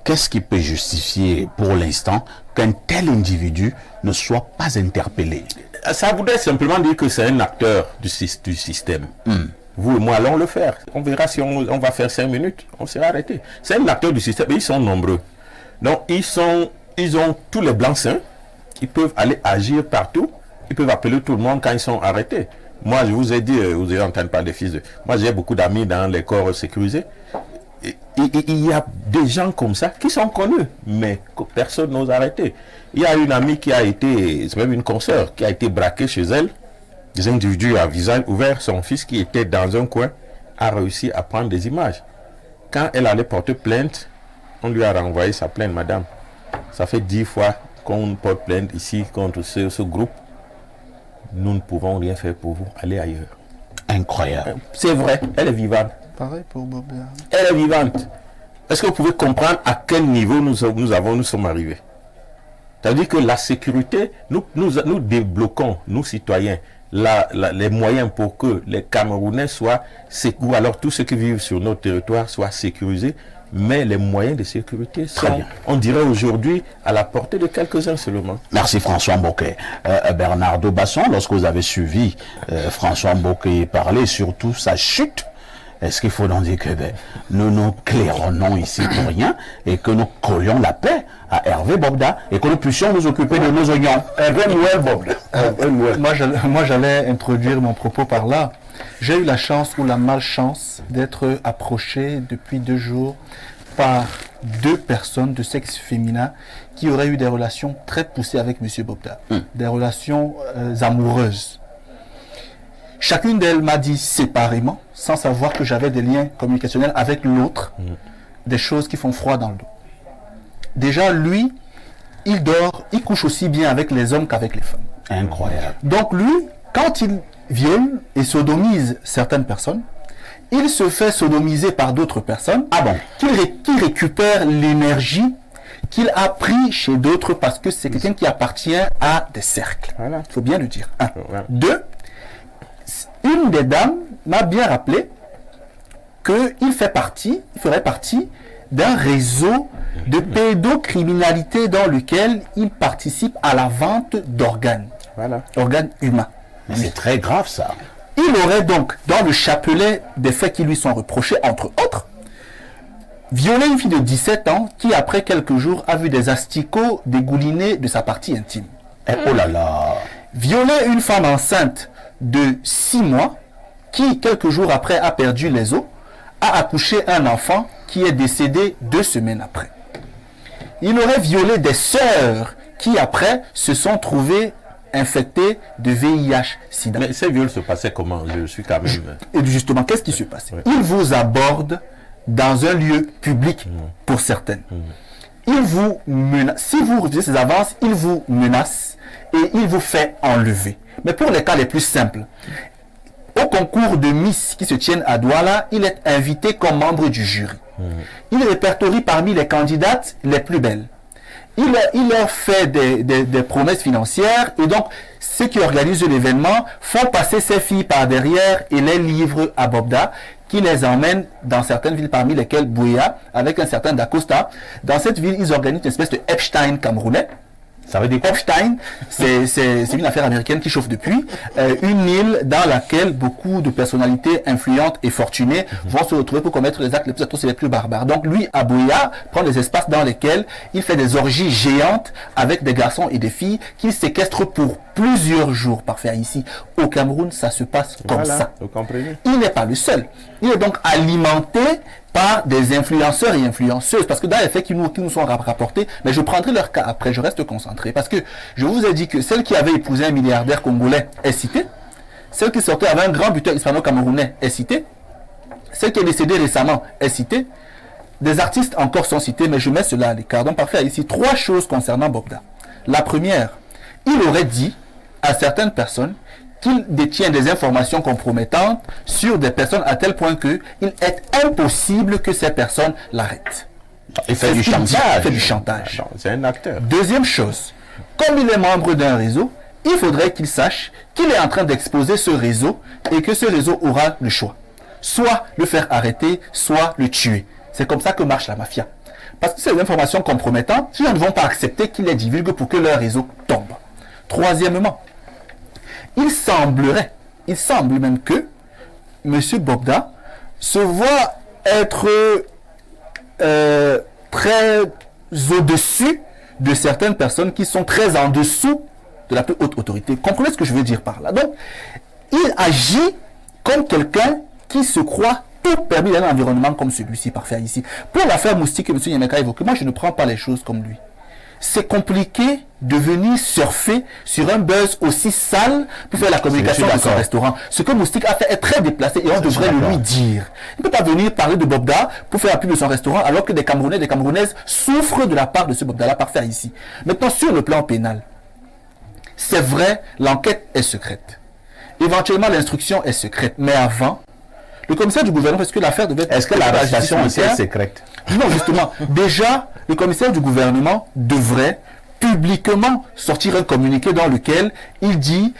Qu'est-ce qui peut justifier pour l'instant qu'un tel individu ne soit pas interpellé?
Ça voudrait simplement dire que c'est un acteur du système. Vous et moi allons le faire. On verra si on va faire 5 minutes. On sera arrêté. C'est un acteur du système et ils sont nombreux. Donc ils ont tous les blancs-seings. Ils peuvent aller agir partout. Ils peuvent appeler tout le monde quand ils sont arrêtés. Moi, je vous ai dit, vous avez entendu parler des fils de... Moi, j'ai beaucoup d'amis dans les corps sécurisés. Il y a des gens comme ça qui sont connus, mais que personne n'ose arrêter. Il y a une amie qui a été, c'est même une consoeur, qui a été braquée chez elle. Des individus à visage ouvert, son fils qui était dans un coin a réussi à prendre des images. Quand elle allait porter plainte, on lui a renvoyé sa plainte, madame. Ça fait 10 fois qu'on porte plainte ici contre ce groupe. Nous ne pouvons rien faire pour vous. Allez ailleurs.
Incroyable.
C'est vrai, elle est vivante.
Pareil pour Bobda.
Elle est vivante. Est-ce que vous pouvez comprendre à quel niveau nous sommes arrivés? C'est-à-dire que la sécurité, nous débloquons, nous citoyens, les moyens pour que les Camerounais soient, ou alors tous ceux qui vivent sur notre territoire soient sécurisés, mais les moyens de sécurité sont, on dirait aujourd'hui, à la portée de quelques-uns seulement.
Merci François Mboké. Bernardo Basson, lorsque vous avez suivi François Mboké parler, surtout sa chute, est-ce qu'il faut donc dire que nous nous claironnons ici pour rien et que nous collions la paix à Hervé Bobda et que nous puissions nous occuper de nos oignons?
Hervé Noël Bobda.
Moi, j'allais introduire mon propos par là. J'ai eu la chance ou la malchance d'être approché depuis 2 jours par 2 personnes de sexe féminin qui auraient eu des relations très poussées avec M. Bobda. Des relations amoureuses. Chacune d'elles m'a dit séparément, sans savoir que j'avais des liens communicationnels avec l'autre, des choses qui font froid dans le dos. Déjà, lui, il couche aussi bien avec les hommes qu'avec les femmes.
Incroyable.
Donc lui, quand il viole et sodomise certaines personnes, il se fait sodomiser par d'autres personnes, qu'il récupère l'énergie qu'il a pris chez d'autres parce que c'est quelqu'un qui appartient à des cercles.
Voilà.
Il faut bien le dire. 1. 2. Une des dames m'a bien rappelé qu'il ferait partie d'un réseau de pédocriminalité dans lequel il participe à la vente d'organes, organes humains.
Mais c'est très grave ça.
Il aurait donc, dans le chapelet des faits qui lui sont reprochés, entre autres, violé une fille de 17 ans qui, après quelques jours, a vu des asticots dégoulinés de sa partie intime.
Oh là là.
Violé une femme enceinte de 6 mois qui, quelques jours après, a perdu les os, a accouché un enfant qui est décédé 2 semaines après. Il aurait violé des sœurs qui, après, se sont trouvées infectées de VIH/SIDA.
Mais ces viols se passaient comment? Je suis quand même...
Et justement, qu'est-ce qui se passe?
Oui.
Il vous aborde dans un lieu public, pour certaines. Il vous menace. Si vous refusez ses avances, il vous menace et il vous fait enlever. Mais pour les cas les plus simples, au concours de Miss qui se tiennent à Douala, il est invité comme membre du jury. Il répertorie parmi les candidates les plus belles. Il leur fait des promesses financières et donc ceux qui organisent l'événement font passer ces filles par derrière et les livrent à Bobda qui les emmène dans certaines villes parmi lesquelles Bouéa avec un certain Dacosta. Dans cette ville, ils organisent une espèce de Epstein camerounais. Ça veut dire Epstein, c'est une affaire américaine qui chauffe depuis. Une île dans laquelle beaucoup de personnalités influentes et fortunées vont se retrouver pour commettre les actes les plus atroces et les plus barbares. Donc lui, à Bouéa, prend des espaces dans lesquels il fait des orgies géantes avec des garçons et des filles qu'il séquestre pour plusieurs jours. Parfait, ici. Au Cameroun, ça se passe comme ça.
Vous comprenez?
Il n'est pas le seul. Il est donc alimenté par des influenceurs et influenceuses, parce que dans les faits qui nous sont rapportés, mais je prendrai leur cas après, je reste concentré, parce que je vous ai dit que celle qui avait épousé un milliardaire congolais est citée, celle qui sortait avec un grand buteur hispano-camerounais est citée, celle qui est décédée récemment est citée, des artistes encore sont cités, mais je mets cela à l'écart. Donc parfait, ici, 3 choses concernant Bobda. La première, il aurait dit à certaines personnes qu'il détient des informations compromettantes sur des personnes à tel point qu'il est impossible que ces personnes l'arrêtent.
Il fait du chantage.
Il fait du chantage.
C'est un acteur.
Deuxième chose, comme il est membre d'un réseau, il faudrait qu'il sache qu'il est en train d'exposer ce réseau et que ce réseau aura le choix. Soit le faire arrêter, soit le tuer. C'est comme ça que marche la mafia. Parce que ces informations compromettantes, les gens ne vont pas accepter qu'ils les divulguent pour que leur réseau tombe. Troisièmement, il semble même que M. Bobda se voit être très au-dessus de certaines personnes qui sont très en dessous de la plus haute autorité. Comprenez ce que je veux dire par là. Donc, il agit comme quelqu'un qui se croit tout permis dans un environnement comme celui-ci, parfait ici. Pour l'affaire Moustique que M. Yameka évoque, moi je ne prends pas les choses comme lui. C'est compliqué de venir surfer sur un buzz aussi sale pour faire la communication dans son restaurant. Ce que Moustique a fait est très déplacé et on devrait le lui dire. Il ne peut pas venir parler de Bobda pour faire la pub de son restaurant alors que des Camerounais et des Camerounaises souffrent de la part de ce Bobda-là parfait ici. Maintenant, sur le plan pénal, c'est vrai, l'enquête est secrète. Éventuellement, l'instruction est secrète. Mais avant, le commissaire du gouvernement, est-ce que l'affaire devait être...
Est-ce que l'arrestation était secrète?
Non, justement. Déjà, le commissaire du gouvernement devrait publiquement sortir un communiqué dans lequel il dit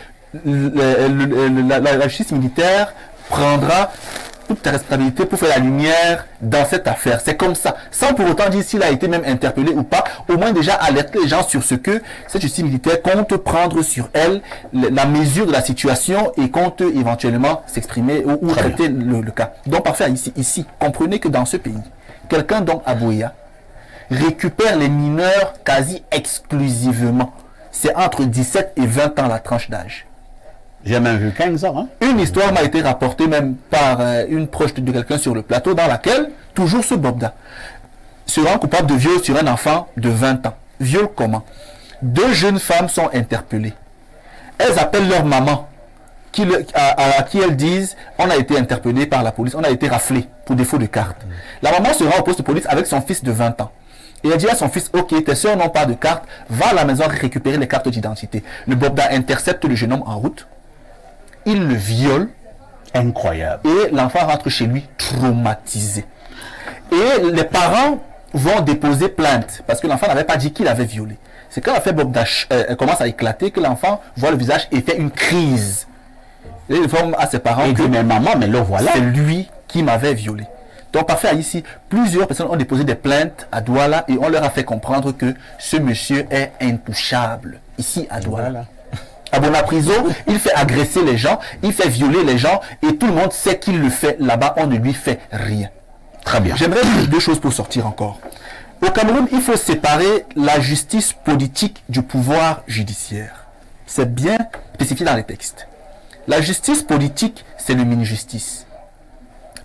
la justice militaire prendra toute ta responsabilité pour faire la lumière dans cette affaire. C'est comme ça. Sans pour autant dire s'il a été même interpellé ou pas, au moins déjà alerter les gens sur ce que cette justice militaire compte prendre sur elle, la mesure de la situation et compte éventuellement s'exprimer ou traiter le cas. Donc parfait, ici, comprenez que dans ce pays, quelqu'un donc à Bouéa récupère les mineurs quasi exclusivement. C'est entre 17 et 20 ans la tranche d'âge.
J'ai même vu 15 ans. Hein?
Une histoire m'a été rapportée même par une proche de quelqu'un sur le plateau dans laquelle, toujours ce Bobda, se rend coupable de viol sur un enfant de 20 ans. Viol comment? 2 jeunes femmes sont interpellées. Elles appellent leur maman, à qui elles disent « On a été interpellé par la police, on a été raflé pour défaut de carte. » La maman se rend au poste de police avec son fils de 20 ans. Et elle dit à son fils, ok, tes soeurs n'ont pas de carte, va à la maison récupérer les cartes d'identité. Le Bobda intercepte le jeune homme en route. Il le viole.
Incroyable.
Et l'enfant rentre chez lui traumatisé. Et les parents vont déposer plainte parce que l'enfant n'avait pas dit qu'il avait violé. C'est quand l'affaire Bobda commence à éclater que l'enfant voit le visage et fait une crise. Et il informe à ses parents
et
que
dit, mais maman, mais le voilà.
C'est lui qui m'avait violé.
Donc, parfait, ici, plusieurs personnes ont déposé des plaintes à Douala et on leur a fait comprendre que ce monsieur est intouchable, ici à Douala.
Voilà.
À Bona-Prison, il fait agresser les gens, il fait violer les gens et tout le monde sait qu'il le fait là-bas, on ne lui fait rien.
Très bien.
J'aimerais dire deux choses pour sortir encore. Au Cameroun, il faut séparer la justice politique du pouvoir judiciaire. C'est bien spécifié dans les textes. La justice politique, c'est le mini-justice.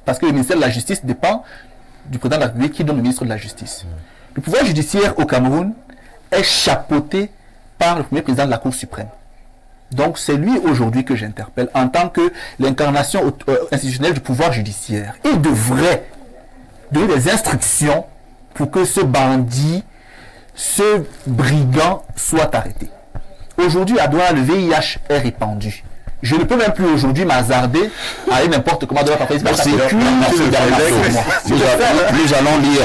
Parce que le ministère de la Justice dépend du président de la République qui donne le ministre de la Justice. Le pouvoir judiciaire au Cameroun est chapeauté par le premier président de la Cour suprême. Donc c'est lui aujourd'hui que j'interpelle en tant que l'incarnation institutionnelle du pouvoir judiciaire. Il devrait donner des instructions pour que ce bandit, ce brigand soit arrêté. Aujourd'hui, à Douala, le VIH est répandu. Je ne peux même plus aujourd'hui m'hasarder à aller n'importe comment de la partie.
Merci. Nous allons lire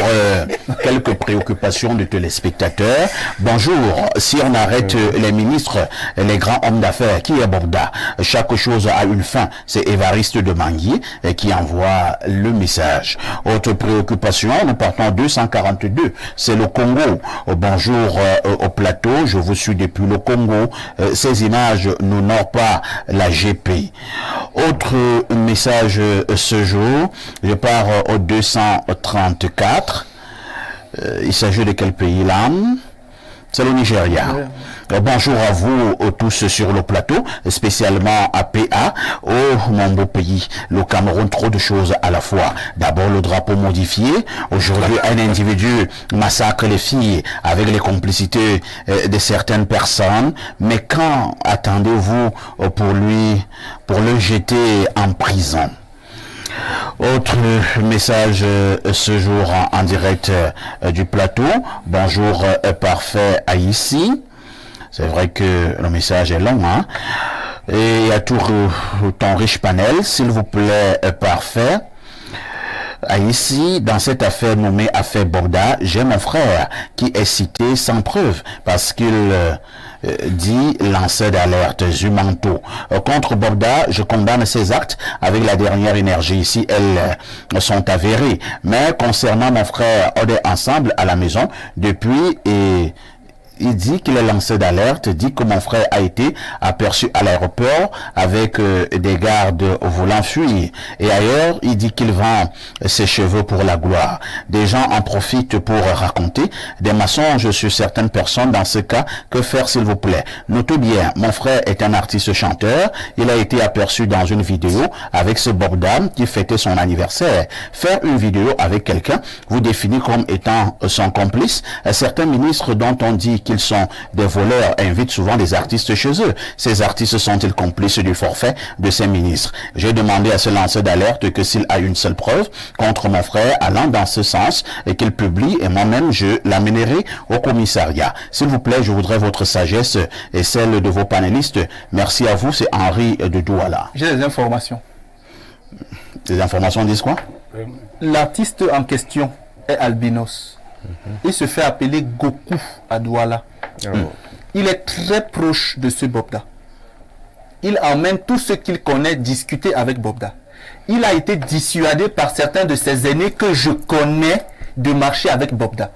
quelques préoccupations de téléspectateurs. Bonjour. Si on arrête les ministres, les grands hommes d'affaires, qui est Borda? Chaque chose a une fin. C'est Évariste de Mangui qui envoie le message. Autre préoccupation, nous partons 242. C'est le Congo. Bonjour au plateau. Je vous suis depuis le Congo. Ces images n'honorent pas la GP. Autre message ce jour, je pars au 234. Il s'agit de quel pays là? C'est le Nigeria. Bonjour à vous tous sur le plateau, spécialement à PA. Oh, mon beau pays, le Cameroun, trop de choses à la fois. D'abord, le drapeau modifié. Aujourd'hui, un individu massacre les filles avec les complicités de certaines personnes. Mais quand attendez-vous pour le jeter en prison? Autre message ce jour en direct du plateau. Bonjour parfait à ici. C'est vrai que le message est long, hein. Et à tout ton riche panel, s'il vous plaît, parfait. Ici, dans cette affaire nommée affaire Borda, j'ai mon frère qui est cité sans preuve parce qu'il dit lancer d'alerte Zumanto. Contre Borda, je condamne ces actes avec la dernière énergie. Ici, elles sont avérées. Mais concernant mon frère, on est ensemble à la maison depuis et il dit qu'il est lancé d'alerte, dit que mon frère a été aperçu à l'aéroport avec des gardes voulant fuir. Et ailleurs, il dit qu'il vend ses cheveux pour la gloire. Des gens en profitent pour raconter des mensonges sur certaines personnes. Dans ce cas, que faire s'il vous plaît? Notez bien, mon frère est un artiste chanteur. Il a été aperçu dans une vidéo avec ce Bogdan qui fêtait son anniversaire. Faire une vidéo avec quelqu'un vous définit comme étant son complice. Certains ministres dont on dit qu'ils sont des voleurs invitent souvent des artistes chez eux. Ces artistes sont-ils complices du forfait de ces ministres? J'ai demandé à ce lanceur d'alerte que s'il a une seule preuve contre mon frère allant dans ce sens et qu'il publie, et moi-même je l'amènerai au commissariat. S'il vous plaît, je voudrais votre sagesse et celle de vos panélistes. Merci à vous, c'est Henri de Douala.
J'ai des informations.
Les informations disent quoi?
L'artiste en question est albinos. Il se fait appeler Goku à Douala. Il est très proche de ce Bobda. Il emmène tous ceux qu'il connaît discuter avec Bobda. Il a été dissuadé par certains de ses aînés que je connais de marcher avec Bobda.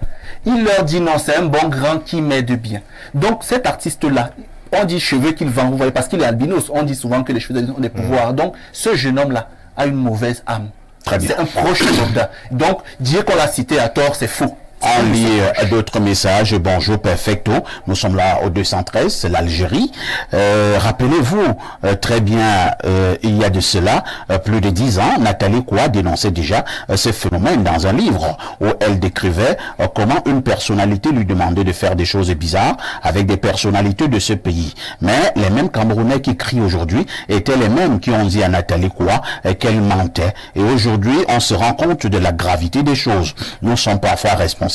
Il leur dit non, c'est un bon grand qui m'aide bien. Donc cet artiste-là, on dit cheveux qu'il vend, vous voyez, parce qu'il est albinos, on dit souvent que les cheveux ont des pouvoirs. Donc ce jeune homme-là a une mauvaise âme. C'est un proche de Bobda. Donc dire qu'on l'a cité à tort, c'est faux.
On lit d'autres messages. Bonjour perfecto, nous sommes là au 213, c'est l'Algérie. Rappelez-vous très bien, il y a de cela plus de 10 ans, Nathalie Koua dénonçait déjà ce phénomène dans un livre où elle décrivait comment une personnalité lui demandait de faire des choses bizarres avec des personnalités de ce pays. Mais les mêmes Camerounais qui crient aujourd'hui étaient les mêmes qui ont dit à Nathalie Koua qu'elle mentait. Et aujourd'hui, on se rend compte de la gravité des choses. Nous sommes parfois responsables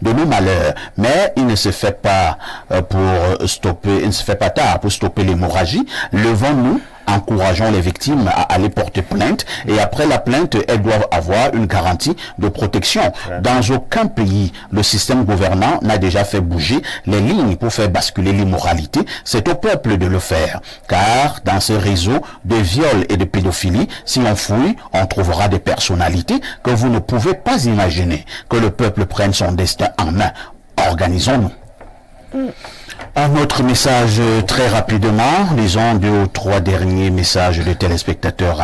de nos malheurs, mais il ne se fait pas il ne se fait pas tard pour stopper l'hémorragie. Levons-nous encourageons les victimes à aller porter plainte et après la plainte, elles doivent avoir une garantie de protection. Dans aucun pays, le système gouvernant n'a déjà fait bouger les lignes pour faire basculer l'immoralité. C'est au peuple de le faire. Car dans ce réseau de viols et de pédophilie, si on fouille, on trouvera des personnalités que vous ne pouvez pas imaginer. Que le peuple prenne son destin en main. Organisons-nous. Un autre message très rapidement, lisons 2 ou 3 derniers messages de téléspectateurs.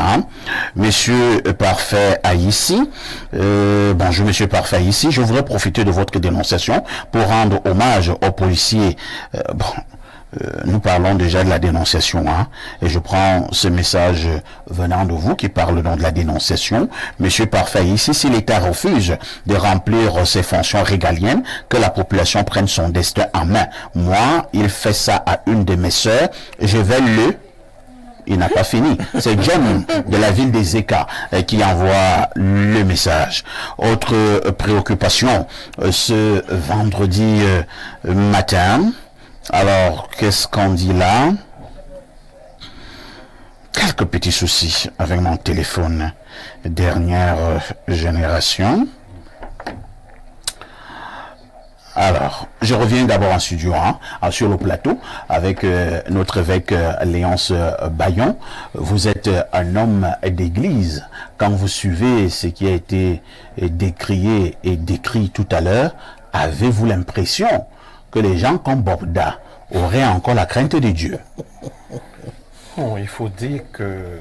Monsieur Parfait Aïssi, bonjour Monsieur Parfait Aïssi, je voudrais profiter de votre dénonciation pour rendre hommage aux policiers. Nous parlons déjà de la dénonciation, et je prends ce message venant de vous qui parle donc de la dénonciation. Monsieur Parfait, ici, si l'État refuse de remplir ses fonctions régaliennes, que la population prenne son destin en main. Moi, il fait ça à une de mes sœurs, je vais il n'a pas fini. C'est John de la ville des Écarts qui envoie le message. Autre préoccupation, ce vendredi matin. Alors, qu'est-ce qu'on dit là? Quelques petits soucis avec mon téléphone dernière génération. Alors, je reviens d'abord en studio, sur le plateau, avec notre évêque Léonce Bayon. Vous êtes un homme d'église. Quand vous suivez ce qui a été décrié et décrit tout à l'heure, avez-vous l'impression que les gens comme Bobda auraient encore la crainte de Dieu?
Bon, il faut dire que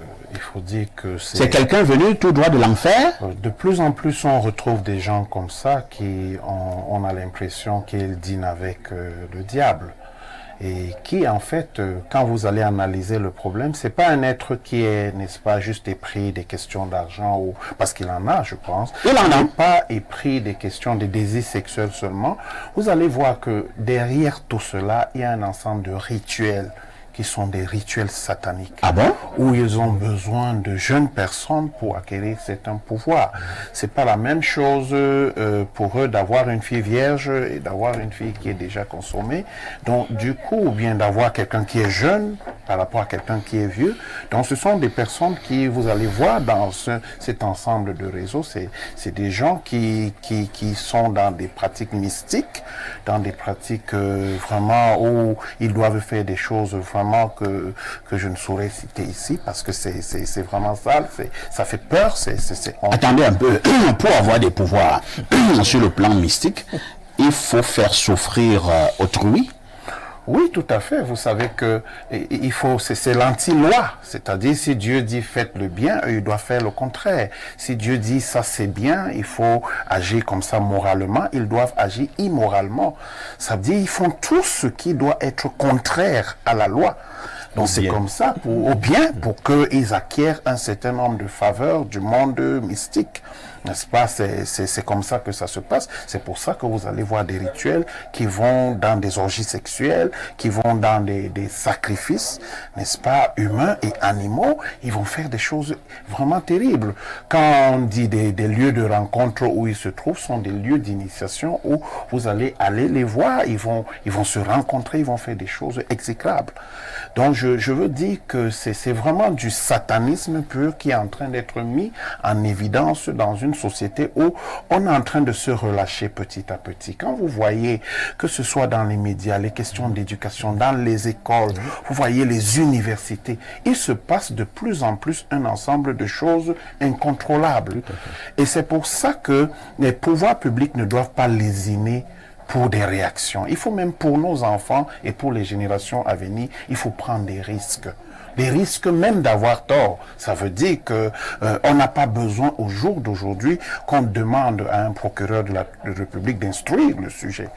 c'est quelqu'un venu tout droit de l'enfer?
De plus en plus, on retrouve des gens comme ça qui on a l'impression qu'ils dînent avec le diable. Et qui, en fait, quand vous allez analyser le problème, c'est pas un être qui est, n'est-ce pas, juste épris des questions d'argent ou parce qu'il en a, je pense.
Il en a.
Pas épris des questions de désir sexuel seulement. Vous allez voir que derrière tout cela, il y a un ensemble de rituels qui sont des rituels sataniques.
Ah bon?
Où ils ont besoin de jeunes personnes pour acquérir certains pouvoirs. C'est pas la même chose pour eux d'avoir une fille vierge et d'avoir une fille qui est déjà consommée. Donc, du coup, ou bien d'avoir quelqu'un qui est jeune par rapport à quelqu'un qui est vieux. Donc, ce sont des personnes qui, vous allez voir dans cet ensemble de réseaux, c'est des gens qui sont dans des pratiques mystiques, dans des pratiques vraiment où ils doivent faire des choses vraiment que je ne saurais citer ici parce que c'est vraiment sale, ça fait peur.
Attendez un peu, pour avoir des pouvoirs sur le plan mystique, il faut faire souffrir autrui.
Oui, tout à fait. Vous savez que c'est l'anti-loi. C'est-à-dire, si Dieu dit faites le bien, eux, ils doivent faire le contraire. Si Dieu dit ça c'est bien, il faut agir comme ça moralement, ils doivent agir immoralement. Ça veut dire, ils font tout ce qui doit être contraire à la loi. Donc c'est comme ça, au bien, pour qu'ils acquièrent un certain nombre de faveurs du monde mystique. N'est-ce pas? C'est comme ça que ça se passe. C'est pour ça que vous allez voir des rituels qui vont dans des orgies sexuelles, qui vont dans des sacrifices, n'est-ce pas, humains et animaux. Ils vont faire des choses vraiment terribles. Quand on dit des lieux de rencontre où ils se trouvent, sont des lieux d'initiation où vous allez aller les voir. Ils vont se rencontrer, ils vont faire des choses exécrables. Donc je veux dire que c'est vraiment du satanisme pur qui est en train d'être mis en évidence dans une société où on est en train de se relâcher petit à petit. Quand vous voyez que ce soit dans les médias, les questions d'éducation, dans les écoles, vous voyez les universités, il se passe de plus en plus un ensemble de choses incontrôlables. Et c'est pour ça que les pouvoirs publics ne doivent pas lésiner pour des réactions. Il faut même pour nos enfants et pour les générations à venir, il faut prendre des risques. Des risques même d'avoir tort. Ça veut dire que on n'a pas besoin au jour d'aujourd'hui qu'on demande à un procureur de la République d'instruire le sujet.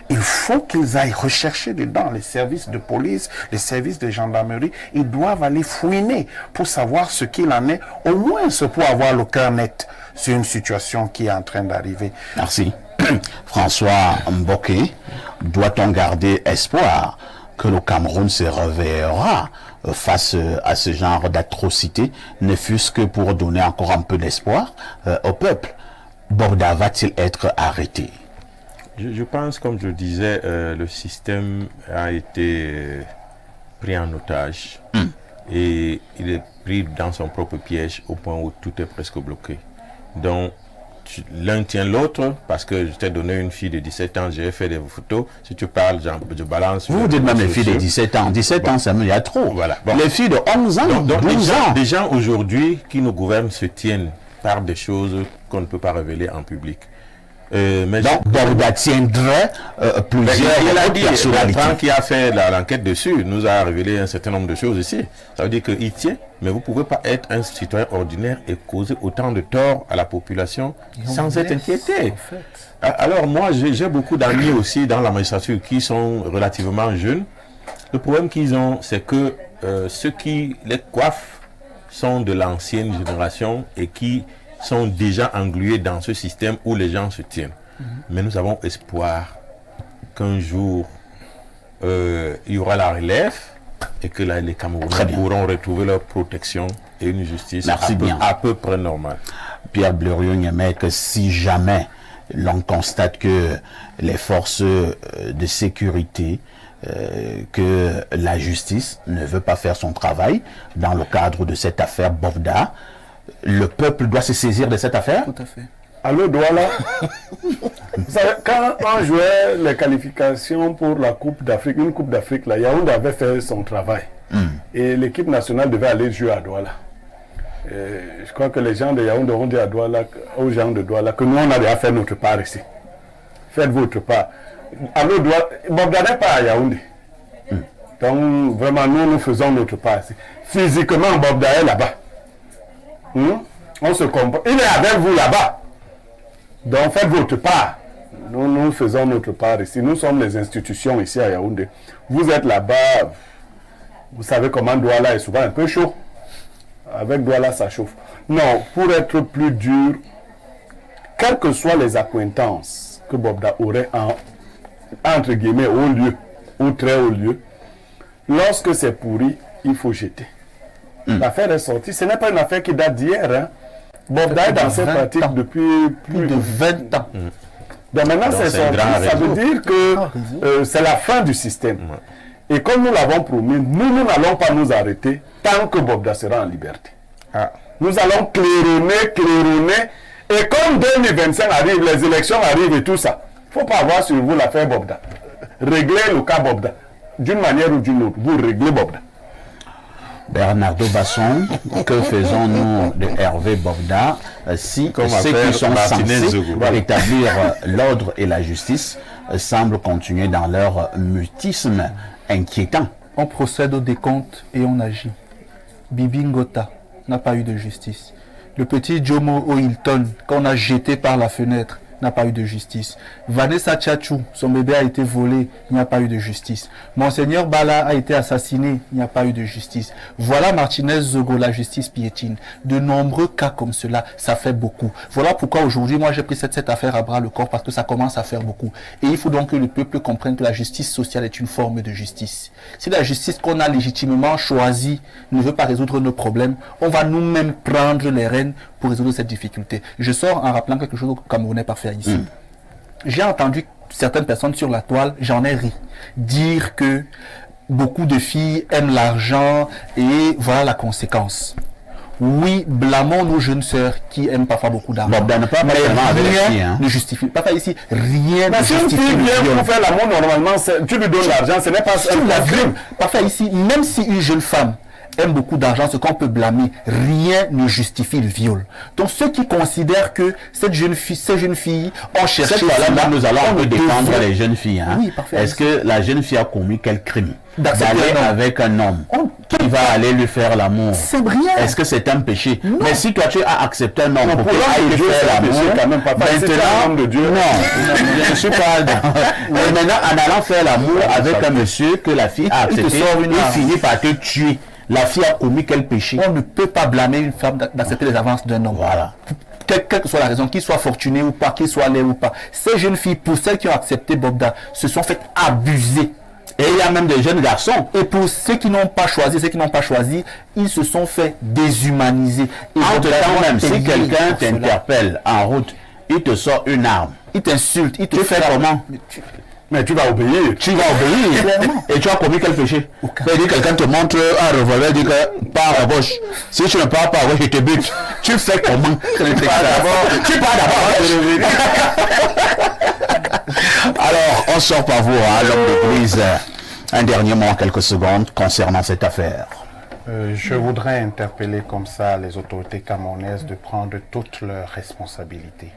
Il faut qu'ils aillent rechercher dedans les services de police, les services de gendarmerie. Ils doivent aller fouiner pour savoir ce qu'il en est, au moins pour avoir le cœur net sur une situation qui est en train d'arriver.
Merci. François Mboké, doit-on garder espoir que le Cameroun se réveillera face à ce genre d'atrocité, ne fût-ce que pour donner encore un peu d'espoir au peuple? Bobda va-t-il être arrêté?
Je pense, comme je disais, le système a été pris en otage. et il est pris dans son propre piège au point où tout est presque bloqué. Donc, l'un tient l'autre, parce que je t'ai donné une fille de 17 ans, j'ai fait des photos. Si tu parles, je balance.
Vous dites même les filles de 17 ans. 17 ans, ça me, il y a trop.
Voilà. Bon.
Les filles de 11 ans,
donc
12 ans.
des gens aujourd'hui qui nous gouvernent se tiennent par des choses qu'on ne peut pas révéler en public. Mais
donc, Bobda tiendrait plusieurs
il a dit,
personnalités.
Franck qui a fait l'enquête dessus nous a révélé un certain nombre de choses ici. Ça veut dire qu'il tient, mais vous ne pouvez pas être un citoyen ordinaire et causer autant de tort à la population sans être inquiété. En fait. Alors moi, j'ai beaucoup d'amis aussi dans la magistrature qui sont relativement jeunes. Le problème qu'ils ont, c'est que ceux qui les coiffent sont de l'ancienne génération et qui sont déjà englués dans ce système où les gens se tiennent. Mais nous avons espoir qu'un jour, il y aura la relève et que là, les Camerounais pourront retrouver leur protection et une justice à peu près normale.
Pierre Bleriot, mais que si jamais l'on constate que les forces de sécurité, que la justice ne veut pas faire son travail dans le cadre de cette affaire Bovda, le peuple doit se saisir de cette affaire?
Tout à fait.
Allô, Douala. Vous savez, quand on jouait les qualifications pour la Coupe d'Afrique, une Coupe d'Afrique, là, Yaoundé avait fait son travail. Et l'équipe nationale devait aller jouer à Douala. Je crois que les gens de Yaoundé ont dit à Douala, aux gens de Douala, que nous, on a déjà fait notre part ici. Faites votre part. Allô, Douala, Bobda n'est pas à Yaoundé. Donc, vraiment, nous faisons notre part ici. Physiquement, Bobda est là-bas. On se comprend. Il est avec vous là-bas. Donc faites votre part. Nous faisons notre part ici. Nous sommes les institutions ici à Yaoundé. Vous êtes là-bas. Vous savez comment Douala est souvent un peu chaud. Avec Douala, ça chauffe. Non, pour être plus dur, quelles que soient les accointances que Bobda aurait entre guillemets au lieu, ou très haut lieu, lorsque c'est pourri, il faut jeter. L'affaire est sortie. Ce n'est pas une affaire qui date d'hier. Hein. Bobda est dans cette pratique depuis plus de 20 ans. Donc maintenant, c'est sorti. Ça veut dire que c'est la fin du système. Et comme nous l'avons promis, nous n'allons pas nous arrêter tant que Bobda sera en liberté. Nous allons claironner. Et comme 2025 arrive, les élections arrivent et tout ça, il ne faut pas avoir sur vous l'affaire Bobda. Réglez le cas Bobda. D'une manière ou d'une autre, vous réglez Bobda.
Bernardo Basson, que faisons-nous de Hervé Bobda si ceux qui sont censés rétablir l'ordre et la justice semblent continuer dans leur mutisme inquiétant?
On procède au décompte et on agit. Bibi Ngota n'a pas eu de justice. Le petit Jomo O'Hilton, qu'on a jeté par la fenêtre, n'a pas eu de justice. Vanessa Tchatchou, son bébé a été volé, il n'y a pas eu de justice. Monseigneur Bala a été assassiné, il n'y a pas eu de justice. Voilà Martinez Zogo, la justice piétine. De nombreux cas comme cela, ça fait beaucoup. Voilà pourquoi aujourd'hui, moi j'ai pris cette affaire à bras le corps, parce que ça commence à faire beaucoup. Et il faut donc que le peuple comprenne que la justice sociale est une forme de justice. Si la justice qu'on a légitimement choisie ne veut pas résoudre nos problèmes, on va nous-mêmes prendre les rênes pour résoudre cette difficulté. Je sors en rappelant quelque chose au Camerounais parfait ici. J'ai entendu certaines personnes sur la toile, j'en ai ri, dire que beaucoup de filles aiment l'argent et voilà la conséquence. Oui, blâmons nos jeunes sœurs qui aiment parfois beaucoup d'argent.
Mais rien
ne justifie. Parfois ici, rien ne justifie.
Si une fille vient pour faire l'amour, normalement, tu lui donnes l'argent, ce n'est pas un crime.
Parfois ici, même si une jeune femme aime beaucoup d'argent, ce qu'on peut blâmer, rien ne justifie le viol. Donc ceux qui considèrent que ces jeunes filles ont cherché...
Cette fois-là, nous allons un peu défendre les jeunes filles. Hein? Oui, est-ce que la jeune fille a commis quel crime? D'aller avec un homme qui va aller lui faire l'amour.
C'est brillant.
Est-ce que c'est un péché? Non. Mais si toi tu as accepté un homme pour
qu'il aille lui faire l'amour, quand même pas
maintenant,
homme de Dieu.
Non, je ne suis pas dans... Mais maintenant, en allant faire l'amour avec un monsieur que la fille a accepté, il finit par te tuer. La fille a commis quel péché?
On ne peut pas blâmer une femme d'accepter les avances d'un homme.
Voilà.
Quelle que soit la raison, qu'il soit fortuné ou pas, qu'il soit laid ou pas. Ces jeunes filles, pour celles qui ont accepté Bobda, se sont fait abuser.
Et il y a même des jeunes garçons.
Et pour ceux qui n'ont pas choisi, ils se sont fait déshumaniser. Et
entre-temps même, si quelqu'un t'interpelle en route, il te sort une arme.
Il t'insulte, il te
fait comment?
Mais tu vas obéir.
Tu vas obéir. Et tu as commis quel péché? C'est-à-dire quelqu'un te montre un revolver, dit que pars à gauche. Si tu ne pars pas à gauche, je te bute. Tu fais comment? Tu pars d'abord. Alors, on sort par vous, hein, l'homme d'église. Un dernier mot en quelques secondes concernant cette affaire.
Je voudrais interpeller comme ça les autorités camerounaises de prendre toutes leurs responsabilités.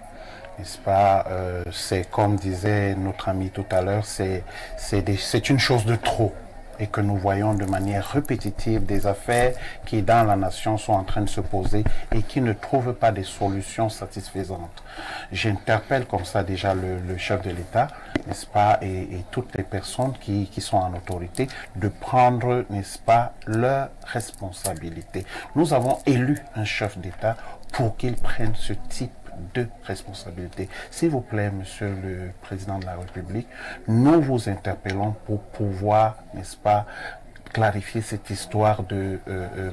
N'est-ce pas? C'est comme disait notre ami tout à l'heure, c'est une chose de trop. Et que nous voyons de manière répétitive des affaires qui dans la nation sont en train de se poser et qui ne trouvent pas des solutions satisfaisantes. J'interpelle comme ça déjà le chef de l'État, n'est-ce pas, et toutes les personnes qui sont en autorité de prendre, n'est-ce pas, leurs responsabilités. Nous avons élu un chef d'État pour qu'il prenne ce type de responsabilité. S'il vous plaît, Monsieur le Président de la République, nous vous interpellons pour pouvoir, n'est-ce pas, clarifier cette histoire de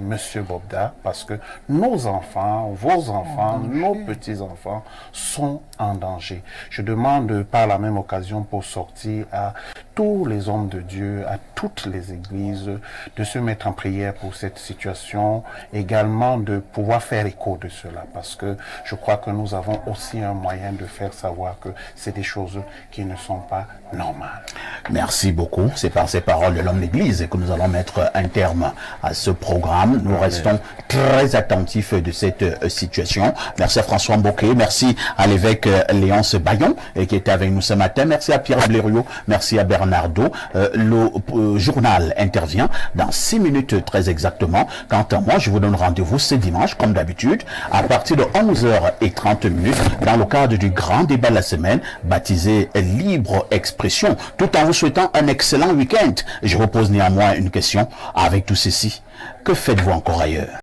Monsieur Bobda, parce que nos enfants, vos enfants, nos petits-enfants sont en danger. Je demande par la même occasion pour sortir à tous les hommes de Dieu, à toutes les églises, de se mettre en prière pour cette situation, également de pouvoir faire écho de cela, parce que je crois que nous avons aussi un moyen de faire savoir que c'est des choses qui ne sont pas normales.
Merci beaucoup. C'est par ces paroles de l'homme d'église que nous allons mettre un terme à ce programme. Nous restons très attentifs de cette situation. Merci à François Mboké, merci à l'évêque Léonce Bayon qui était avec nous ce matin. Merci à Pierre Blériot, merci à Bernardo. Le journal intervient dans 6 minutes très exactement. Quant à moi, je vous donne rendez-vous ce dimanche, comme d'habitude, à partir de 11h30 dans le cadre du grand débat de la semaine, baptisé Libre Expression, tout en vous souhaitant un excellent week-end. Je vous pose néanmoins une question avec tout ceci. Que faites-vous encore ailleurs?